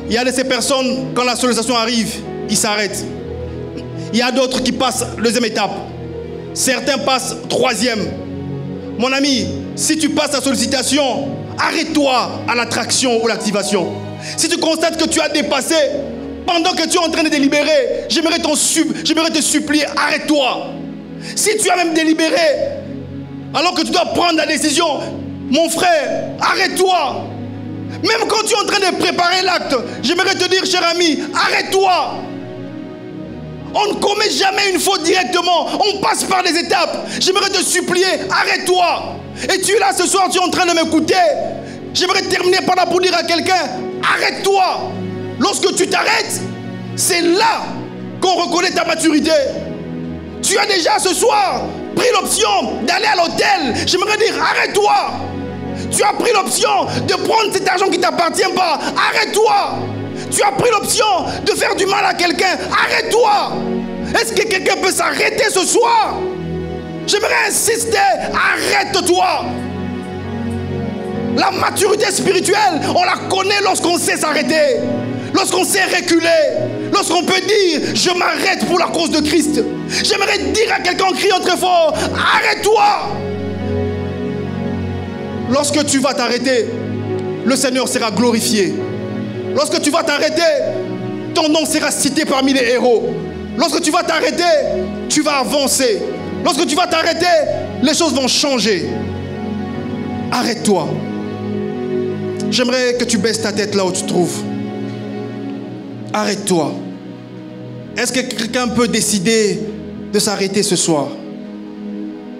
Il y a de ces personnes, quand la sollicitation arrive, ils s'arrêtent. Il y a d'autres qui passent deuxième étape. Certains passent troisième. Mon ami, si tu passes la sollicitation, arrête-toi à l'attraction ou l'activation. Si tu constates que tu as dépassé, pendant que tu es en train de délibérer, j'aimerais te supplier, arrête-toi. Si tu as même délibéré, alors que tu dois prendre la décision, mon frère, arrête-toi. Même quand tu es en train de préparer l'acte, j'aimerais te dire, cher ami, arrête-toi. On ne commet jamais une faute directement. On passe par des étapes. J'aimerais te supplier, arrête-toi. Et tu es là ce soir, tu es en train de m'écouter. J'aimerais terminer par là pour dire à quelqu'un, arrête-toi. Lorsque tu t'arrêtes, c'est là qu'on reconnaît ta maturité. Tu as déjà ce soir pris l'option d'aller à l'hôtel. J'aimerais dire, arrête-toi. Tu as pris l'option de prendre cet argent qui ne t'appartient pas. Arrête-toi. Tu as pris l'option de faire du mal à quelqu'un. Arrête-toi. Est-ce que quelqu'un peut s'arrêter ce soir? J'aimerais insister. Arrête-toi. La maturité spirituelle, on la connaît lorsqu'on sait s'arrêter. Lorsqu'on sait reculer. Lorsqu'on peut dire, je m'arrête pour la cause de Christ. J'aimerais dire à quelqu'un en criant très fort, arrête-toi. Lorsque tu vas t'arrêter, le Seigneur sera glorifié. Lorsque tu vas t'arrêter, ton nom sera cité parmi les héros. Lorsque tu vas t'arrêter, tu vas avancer. Lorsque tu vas t'arrêter, les choses vont changer. Arrête-toi. J'aimerais que tu baisses ta tête là où tu te trouves. Arrête-toi. Est-ce que quelqu'un peut décider de s'arrêter ce soir?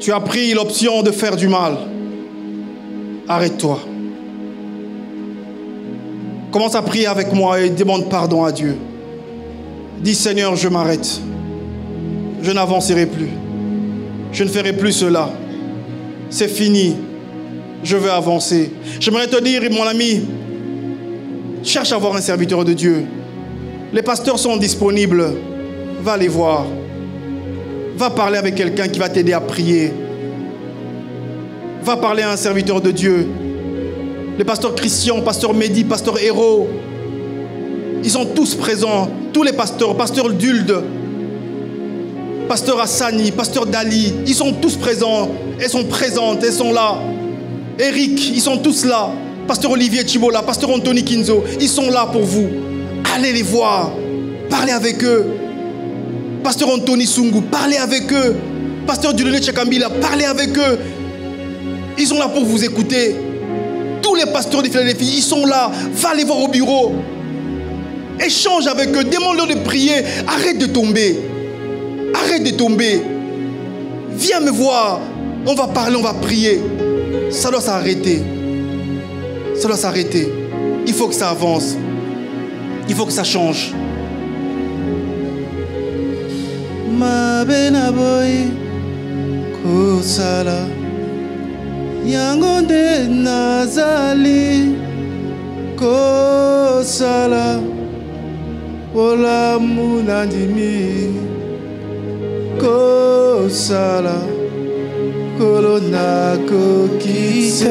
Tu as pris l'option de faire du mal. Arrête-toi. Commence à prier avec moi et demande pardon à Dieu. Dis Seigneur, je m'arrête. Je n'avancerai plus. Je ne ferai plus cela. C'est fini. Je veux avancer. J'aimerais te dire, mon ami, cherche à voir un serviteur de Dieu. Les pasteurs sont disponibles. Va les voir. Va parler avec quelqu'un qui va t'aider à prier. Va parler à un serviteur de Dieu. Les pasteurs Christian, pasteur Mehdi, pasteur Héros, ils sont tous présents. Tous les pasteurs, pasteur Dulde, pasteur Hassani, pasteur Dali, ils sont tous présents. Elles sont présentes, elles sont là. Eric, ils sont tous là. Pasteur Olivier Chibola, pasteur Anthony Kinzo, ils sont là pour vous. Allez les voir. Parlez avec eux. Pasteur Anthony Sungu, parlez avec eux. Pasteur Dieudonné Tchakambila, parlez avec eux. Ils sont là pour vous écouter. Tous les pasteurs de Philadelphie, ils sont là. Va les voir au bureau. Échange avec eux. Demande-leur de prier. Arrête de tomber. Arrête de tomber. Viens me voir. On va parler, on va prier. Ça doit s'arrêter. Ça doit s'arrêter. Il faut que ça avance. Il faut que ça change. Ma benaboy kusala yangonde nazali kosala ola munandimi kosala kolona kokise